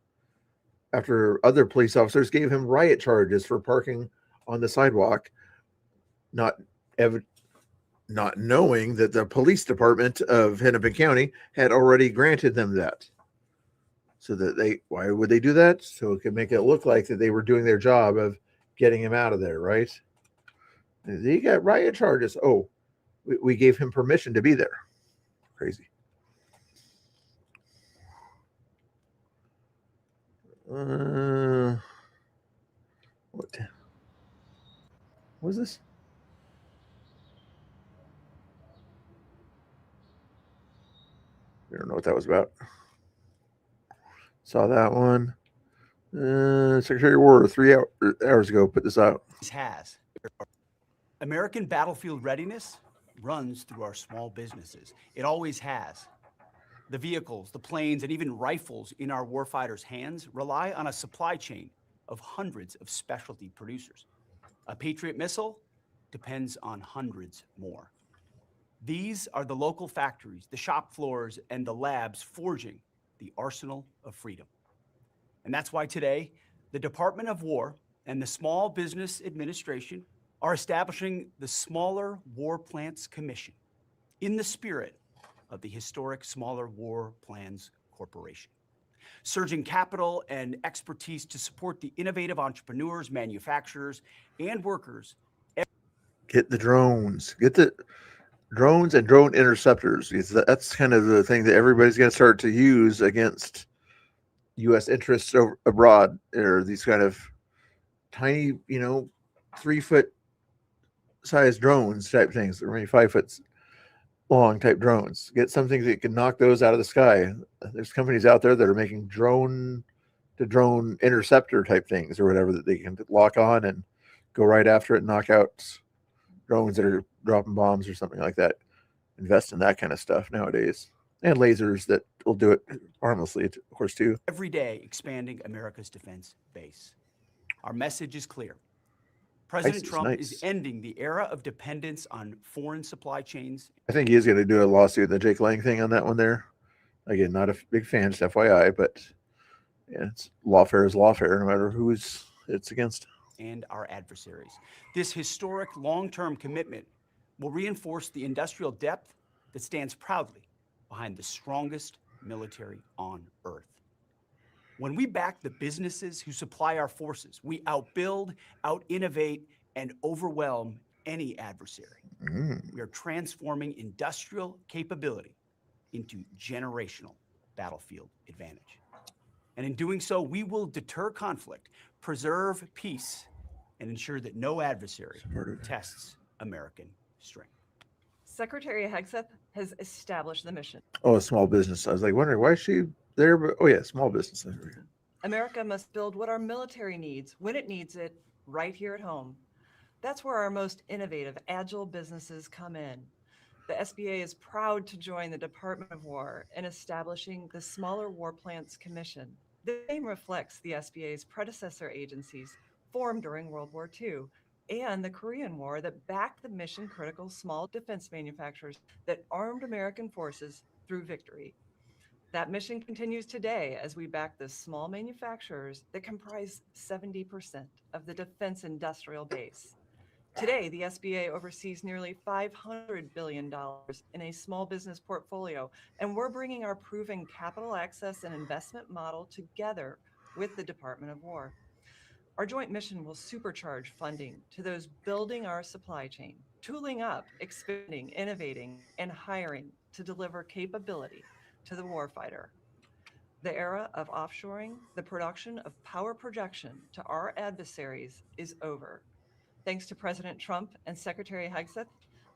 after other police officers gave him riot charges for parking on the sidewalk, not knowing that the police department of Hennepin County had already granted them that. So that why would they do that? So it could make it look like that they were doing their job of getting him out of there, right? They got riot charges. Oh, we gave him permission to be there. Crazy. What was this? I don't know what that was about. Saw that one. Secretary of War 3 hours ago put this out. Has. American battlefield readiness runs through our small businesses. It always has. The vehicles, the planes, and even rifles in our warfighters' hands rely on a supply chain of hundreds of specialty producers. A Patriot missile depends on hundreds more. These are the local factories, the shop floors, and the labs forging the arsenal of freedom. And that's why today, the Department of War and the Small Business Administration are establishing the Smaller War Plants Commission in the spirit of the historic Smaller War Plans Corporation, surging capital and expertise to support the innovative entrepreneurs, manufacturers, and workers. Get the drones. Get the drones and drone interceptors. That's kind of the thing that everybody's going to start to use against U.S. interests abroad. Or these kind of tiny, 3-foot size drones type things, or maybe 5 foot long type drones. Get something that can knock those out of the sky. There's companies out there that are making drone to drone interceptor type things or whatever that they can lock on and go right after it and knock out drones that are dropping bombs or something like that. Invest in that kind of stuff nowadays. And lasers that will do it harmlessly, of course, too. Every day expanding America's defense base. Our message is clear. President Trump is ending the era of dependence on foreign supply chains. I think he is going to do a lawsuit, the Jake Lang thing on that one there. Again, not a big fan, just FYI, but yeah, it's lawfare is lawfare, no matter who it's against. And our adversaries. This historic long-term commitment will reinforce the industrial depth that stands proudly behind the strongest military on earth. When we back the businesses who supply our forces, we outbuild, out-innovate, and overwhelm any adversary. We are transforming industrial capability into generational battlefield advantage. And in doing so, we will deter conflict, preserve peace, and ensure that no adversary tests American strength. Secretary Hegseth has established the mission. Oh, a small business. I was like wondering why is she there, but oh yeah, small business. America must build what our military needs when it needs it right here at home. That's where our most innovative, agile businesses come in. The SBA is proud to join the Department of War in establishing the Smaller War Plants Commission. The name reflects the SBA's predecessor agencies formed during World War II and the Korean War that backed the mission-critical small defense manufacturers that armed American forces through victory. That mission continues today as we back the small manufacturers that comprise 70% of the defense industrial base. Today, the SBA oversees nearly $500 billion in a small business portfolio, and we're bringing our proven capital access and investment model together with the Department of War. Our joint mission will supercharge funding to those building our supply chain, tooling up, expanding, innovating, and hiring to deliver capability to the warfighter. The era of offshoring the production of power projection to our adversaries is over. Thanks to President Trump and Secretary Hegseth,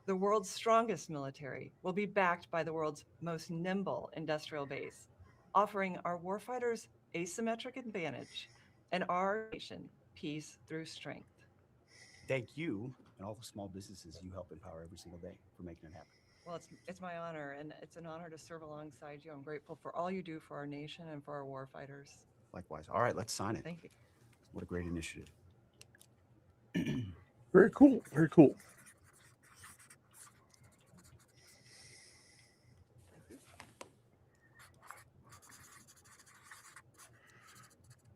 the world's strongest military will be backed by the world's most nimble industrial base, offering our warfighters asymmetric advantage and our nation peace through strength. Thank you and all the small businesses you help empower every single day for making it happen. Well, it's my honor, and it's an honor to serve alongside you. I'm grateful for all you do for our nation and for our warfighters. Likewise. All right, let's sign it. Thank you. What a great initiative. Very cool. Very cool.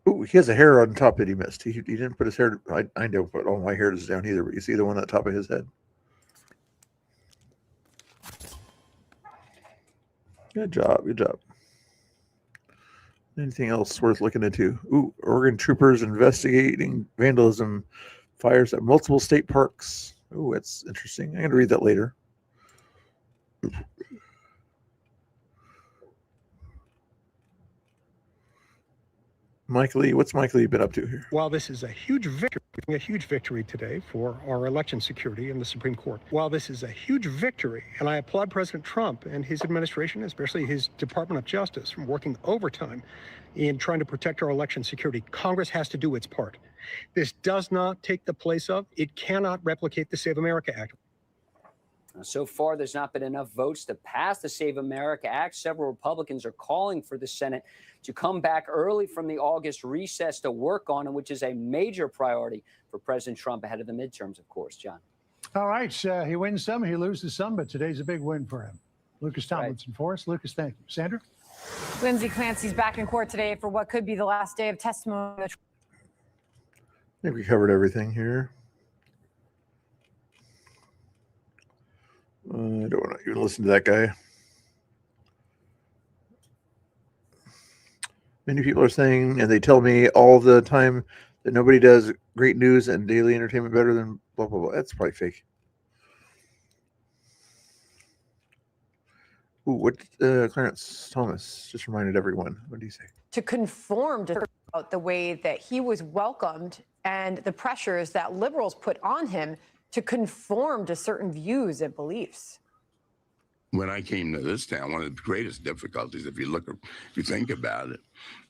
Oh, he has a hair on top that he missed. He didn't put his hair. I don't put all my hairs down either, but you see the one on the top of his head. Good job. Good job. Anything else worth looking into? Ooh, Oregon troopers investigating vandalism fires at multiple state parks. Ooh, that's interesting. I'm going to read that later. Mike Lee, what's Mike Lee been up to here? While this is a huge victory today for our election security in the Supreme Court, while this is a huge victory, and I applaud President Trump and his administration, especially his Department of Justice, from working overtime in trying to protect our election security, Congress has to do its part. This does not take the place of, it cannot replicate the Save America Act. So far, there's not been enough votes to pass the Save America Act. Several Republicans are calling for the Senate to come back early from the August recess to work on it, which is a major priority for President Trump ahead of the midterms, of course. John. All right. He wins some, he loses some, but today's a big win for him. Lucas Tomlinson for us. Lucas, thank you. Sandra? Lindsay Clancy's back in court today for what could be the last day of testimony. I think we covered everything here. I don't want to even listen to that guy. Many people are saying, and they tell me all the time, that nobody does great news and daily entertainment better than blah, blah, blah. That's probably fake. Ooh, what Clarence Thomas just reminded everyone. What did he say? To conform to the way that he was welcomed and the pressures that liberals put on him to conform to certain views and beliefs. When I came to this town, one of the greatest difficulties, if you think about it,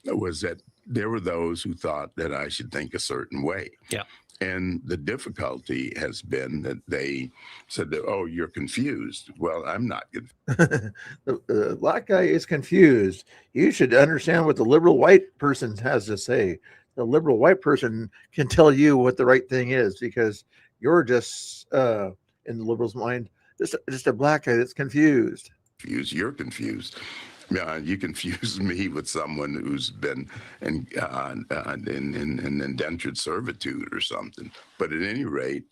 was that there were those who thought that I should think a certain way. Yeah. And the difficulty has been that they said that, oh, you're confused. Well, I'm not confused. The black guy is confused. You should understand what the liberal white person has to say. The liberal white person can tell you what the right thing is, because you're just, in the liberal's mind, just a black guy that's confused. You're confused. You confuse me with someone who's been in indentured servitude or something. But at any rate,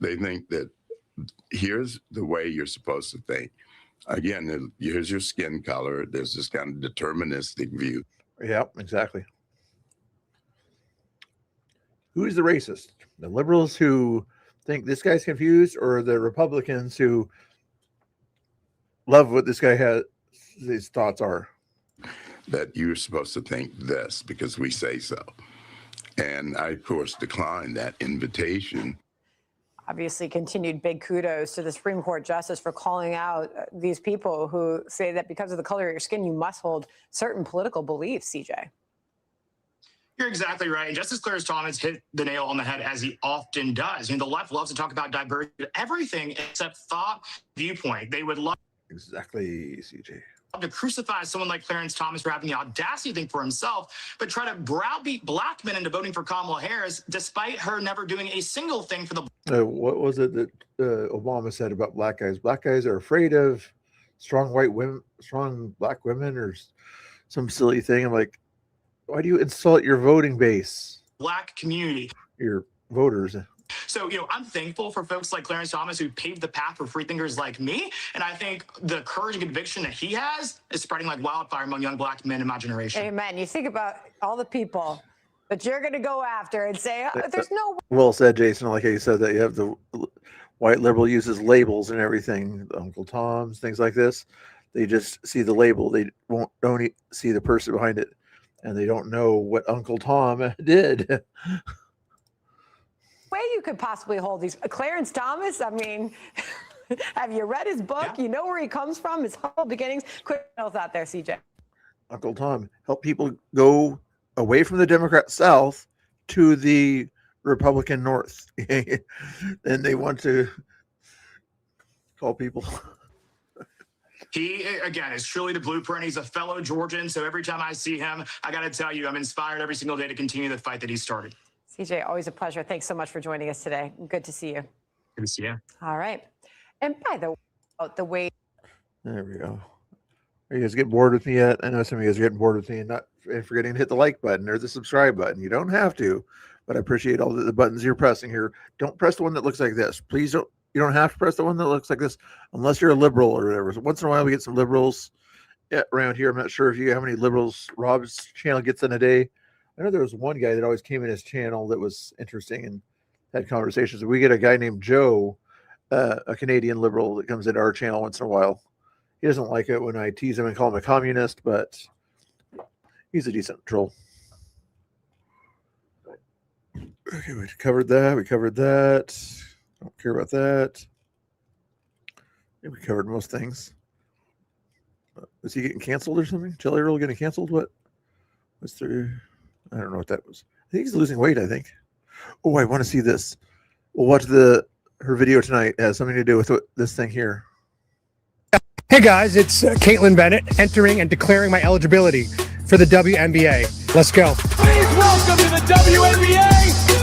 they think that here's the way you're supposed to think. Again, here's your skin color. There's this kind of deterministic view. Yeah, exactly. Who's the racist? The liberals who think this guy's confused, or the Republicans who love what this guy has, his thoughts are? That you're supposed to think this because we say so. And I, of course, declined that invitation. Obviously, continued big kudos to the Supreme Court justice for calling out these people who say that because of the color of your skin, you must hold certain political beliefs, CJ. You're exactly right. And Justice Clarence Thomas hit the nail on the head, as he often does. I mean, the left loves to talk about diversity, everything except thought, viewpoint. They would love Exactly, CJ. to crucify someone like Clarence Thomas for having the audacity to think for himself, but try to browbeat black men into voting for Kamala Harris, despite her never doing a single thing for the. What was it that Obama said about black guys? Black guys are afraid of strong white women, strong black women, or some silly thing. I'm like, why do you insult your voting base? Black community. Your voters. So, I'm thankful for folks like Clarence Thomas who paved the path for freethinkers like me. And I think the courage and conviction that he has is spreading like wildfire among young black men in my generation. Amen. You think about all the people that you're going to go after and say, there's no. Well said, Jason. Like you said, that you have the white liberal uses labels and everything, Uncle Tom's, things like this. They just see the label. They don't see the person behind it. And they don't know what Uncle Tom did. way you could possibly hold these. Clarence Thomas, I mean, have you read his book? Yeah. You know where he comes from, his humble beginnings. Quick notes out there, CJ. Uncle Tom help people go away from the Democrat South to the Republican North. And they want to call people. He, again, is truly the blueprint. He's a fellow Georgian. So every time I see him, I got to tell you, I'm inspired every single day to continue the fight that he started. CJ, always a pleasure. Thanks so much for joining us today. Good to see you. Good to see you. All right. And by the way. There we go. Are you guys getting bored with me yet? I know some of you guys are getting bored with me and not forgetting to hit the like button or the subscribe button. You don't have to, but I appreciate all the buttons you're pressing here. Don't press the one that looks like this. Please don't. You don't have to press the one that looks like this unless you're a liberal or whatever. So once in a while we get some liberals around here. I'm not sure how many liberals Rob's channel gets in a day. I know there was one guy that always came in his channel that was interesting and had conversations. We get a guy named Joe, a Canadian liberal that comes into our channel once in a while. He doesn't like it when I tease him and call him a communist, but he's a decent troll. Okay, we covered that. We covered that. Don't care about that. Yeah, we covered most things. Was he getting canceled or something? Jelly Roll getting canceled? What? What's through? I don't know what that was. I think he's losing weight, I think. Oh, I want to see this. We'll watch her video tonight. It has something to do with this thing here. Hey guys, it's Caitlin Bennett entering and declaring my eligibility for the WNBA. Let's go. Please welcome to the WNBA,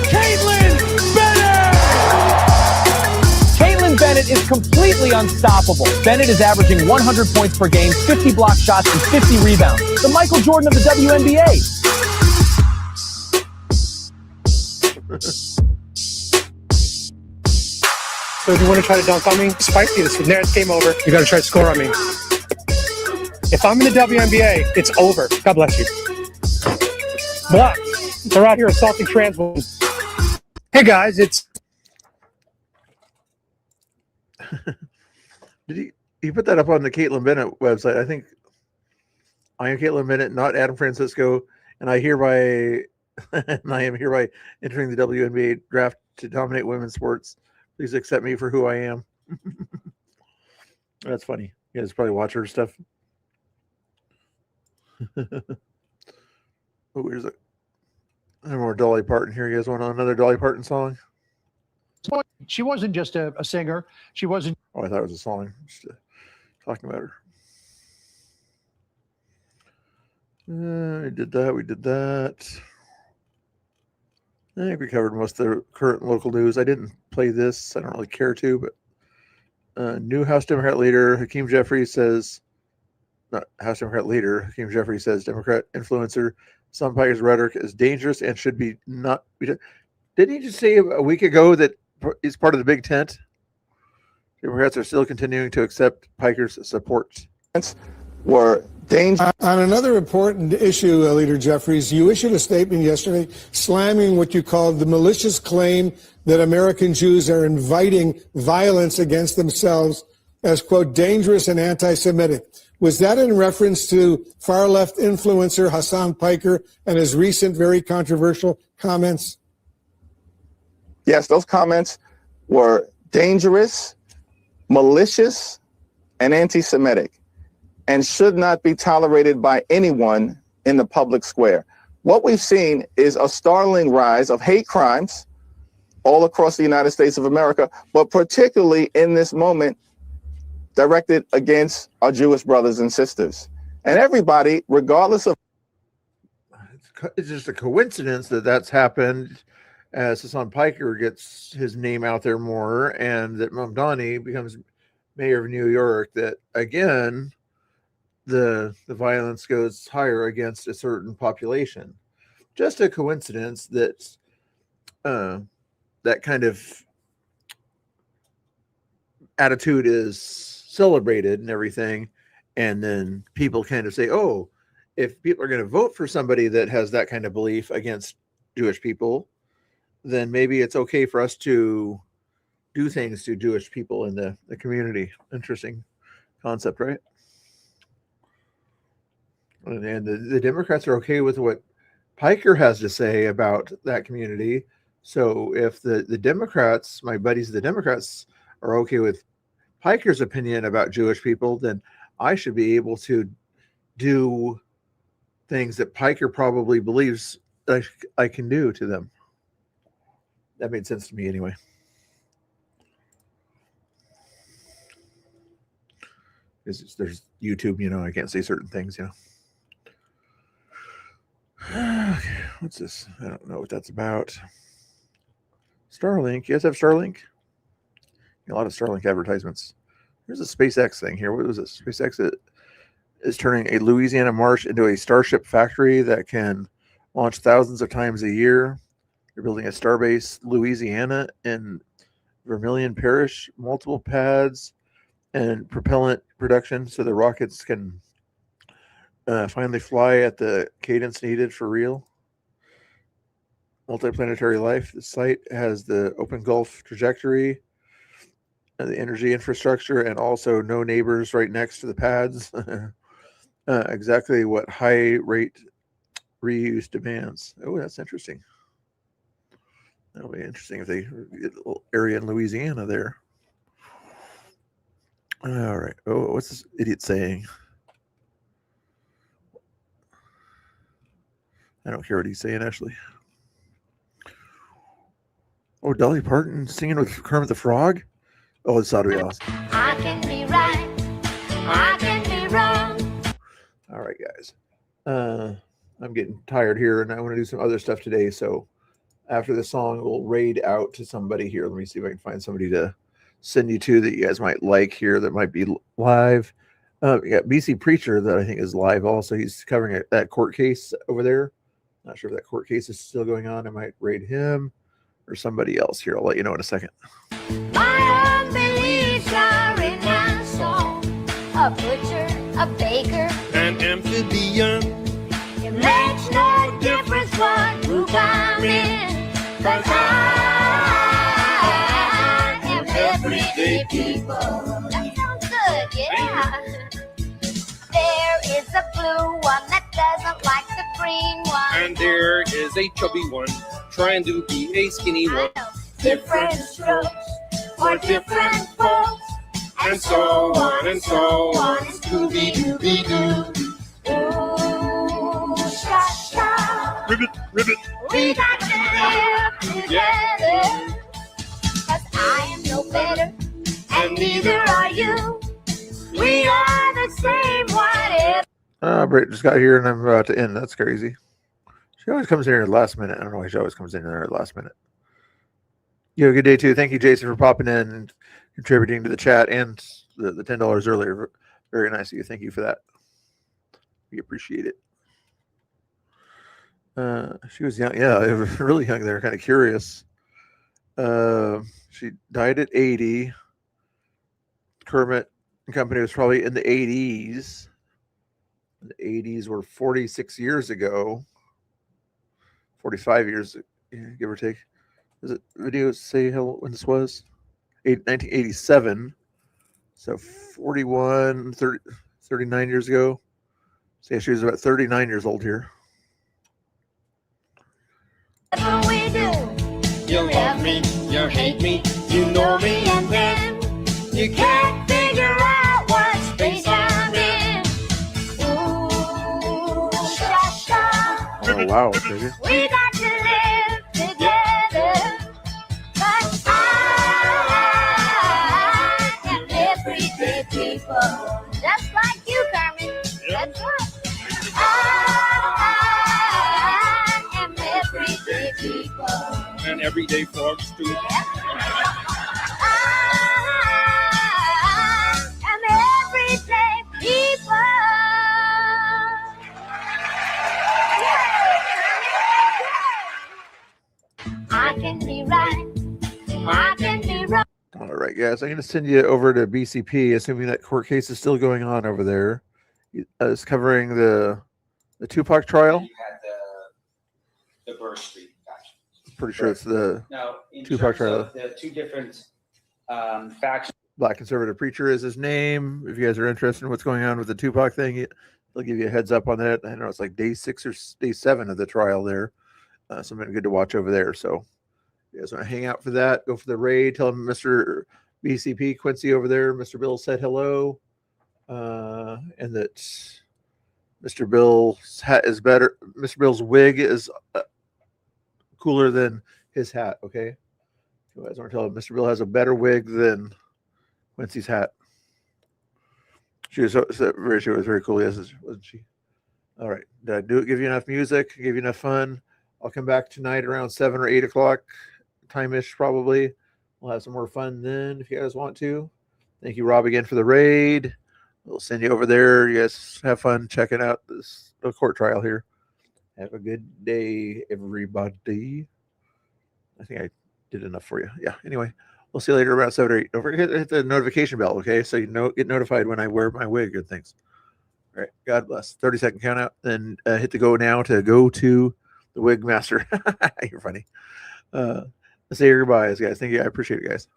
Caitlin Bennett! Caitlin Bennett is completely unstoppable. Bennett is averaging 100 points per game, 50 block shots, and 50 rebounds. The Michael Jordan of the WNBA. So if you want to try to dunk on me, spicy this. From there, it's game over. You got to try to score on me. If I'm in the WNBA, it's over. God bless you. Blocked. They're out here assaulting trans women. Hey guys, it's. Did he put that up on the Caitlin Bennett website? I think I am Caitlin Bennett, not Adam Francisco, and I am hereby entering the WNBA draft to dominate women's sports. Please accept me for who I am. That's funny. You guys probably watch her stuff. Oh, there's more Dolly Parton here. You guys want another Dolly Parton song? She wasn't just a singer. She wasn't. Oh, I thought it was a song. Just talking about her. We did that. We did that. I think we covered most of the current local news. I didn't play this. I don't really care to, but new House Democrat leader Hakeem Jeffries says, not House Democrat leader Hakeem Jeffries says Democrat influencer Hassan Piker's rhetoric is dangerous and should be not. Didn't he just say a week ago that he's part of the big tent? Democrats are still continuing to accept Piker's support. Were dangerous. On another important issue, Leader Jeffries, you issued a statement yesterday slamming what you called the malicious claim that American Jews are inviting violence against themselves as, quote, dangerous and anti-Semitic. Was that in reference to far-left influencer Hassan Piker and his recent very controversial comments? Yes, those comments were dangerous, malicious, and anti-Semitic, and should not be tolerated by anyone in the public square. What we've seen is a startling rise of hate crimes all across the United States of America, but particularly in this moment directed against our Jewish brothers and sisters. And everybody, regardless of... It's just a coincidence that that's happened as Hassan Piker gets his name out there more and that Mamdani becomes mayor of New York, that again, the violence goes higher against a certain population. Just a coincidence that that kind of attitude is celebrated and everything, and then people kind of say, oh, if people are going to vote for somebody that has that kind of belief against Jewish people, then maybe it's okay for us to do things to Jewish people in the community. Interesting concept, right? And the Democrats are okay with what Piker has to say about that community. So if the Democrats, my buddies, the Democrats, are okay with Piker's opinion about Jewish people, then I should be able to do things that Piker probably believes I can do to them. That made sense to me anyway. There's YouTube, I can't say certain things, Okay, what's this? I don't know what that's about. Starlink. You guys have Starlink? A lot of Starlink advertisements. Here's a SpaceX thing here. What was it? SpaceX is turning a Louisiana marsh into a Starship factory that can launch thousands of times a year. They're building a Starbase Louisiana in Vermilion Parish, multiple pads and propellant production so the rockets can finally fly at the cadence needed for real. Multiplanetary life. The site has the open Gulf trajectory. the energy infrastructure, and also no neighbors right next to the pads. Exactly what high rate reuse demands. Oh, that's interesting. That'll be interesting if they get a little area in Louisiana there. All right. Oh, what's this idiot saying? I don't care what he's saying, Ashley. Oh, Dolly Parton singing with Kermit the Frog? Oh, this ought to be awesome. I can be right. I can be wrong. All right, guys. I'm getting tired here, and I want to do some other stuff today. So after the song, we'll raid out to somebody here. Let me see if I can find somebody to send you to that you guys might like here that might be live. We got BC Preacher that I think is live also. He's covering that court case over there. Not sure if that court case is still going on. I might raid him or somebody else here. I'll let you know in a second. My unbeliefs are in my soul. A butcher, a baker, An amphibian. it makes no difference what group I'm in. 'Cause I am everyday people. That sounds good, yeah. There is a blue one that doesn't like the green one. And there is a chubby one trying to be a skinny one. Different strokes for different folks. And so on and so on. Scooby-Dooby-Doo. Ooh, sha-sha. Ribbit, ribbit. We got to live together. 'Cause I am no better, and neither are you. We are the same, whatever. Britt just got here, and I'm about to end. That's crazy. She always comes in here at the last minute. I don't know why she always comes in there at the last minute. You have a good day, too. Thank you, Jason, for popping in and contributing to the chat and the $10 earlier. Very nice of you. Thank you for that. We appreciate it. She was young. Yeah, really young there. Kind of curious. She died at 80. Kermit and Company was probably in the 80s. The 80s were 46 years ago. 45 years, give or take. Does it video say when this was? 1987. So 41, 30, 39 years ago. So yeah, she was about 39 years old here. Whatever we do, You love me, you hate me, you know me, and then you can't figure out what space I'm in. ooh, sha-sha. Oh, wow. Baby. We got to live together. 'Cause I am everyday people. Just like you, Kermit. That's right. I am everyday people. And everyday folks too. I am everyday people. I can be right. I can be wrong. All right, guys. I'm going to send you over to BCP, assuming that court case is still going on over there. It's covering the Tupac trial. You had the Burr Street. Gotcha. Pretty sure it's the Now, in Tupac terms trial. of the two different factions. Black Conservative Preacher is his name. If you guys are interested in what's going on with the Tupac thing, they'll give you a heads up on that. I know it's like day 6 or day 7 of the trial there. Something good to watch over there. So you guys want to hang out for that, go for the raid, tell them Mr. BCP Quincy over there, Mr. Bill said hello. And that Mr. Bill's hat is better. Mr. Bill's wig is cooler than his hat. Okay. You guys want to tell him Mr. Bill has a better wig than Quincy's hat. She was very cool. Yes, wasn't she? All right. Did I give you enough music? Give you enough fun? I'll come back tonight around 7 or 8 o'clock time-ish probably. We'll have some more fun then if you guys want to. Thank you, Rob, again for the raid. We'll send you over there. You guys have fun checking out this court trial here. Have a good day, everybody. I think I did enough for you. Yeah. Anyway, we'll see you later around 7 or 8. Don't forget to hit the notification bell, okay? So you get notified when I wear my wig and things. All right. God bless. 30-second count out. Then hit the go now to go to the wig master. You're funny. Let's say your goodbyes, guys. Thank you. I appreciate it, guys.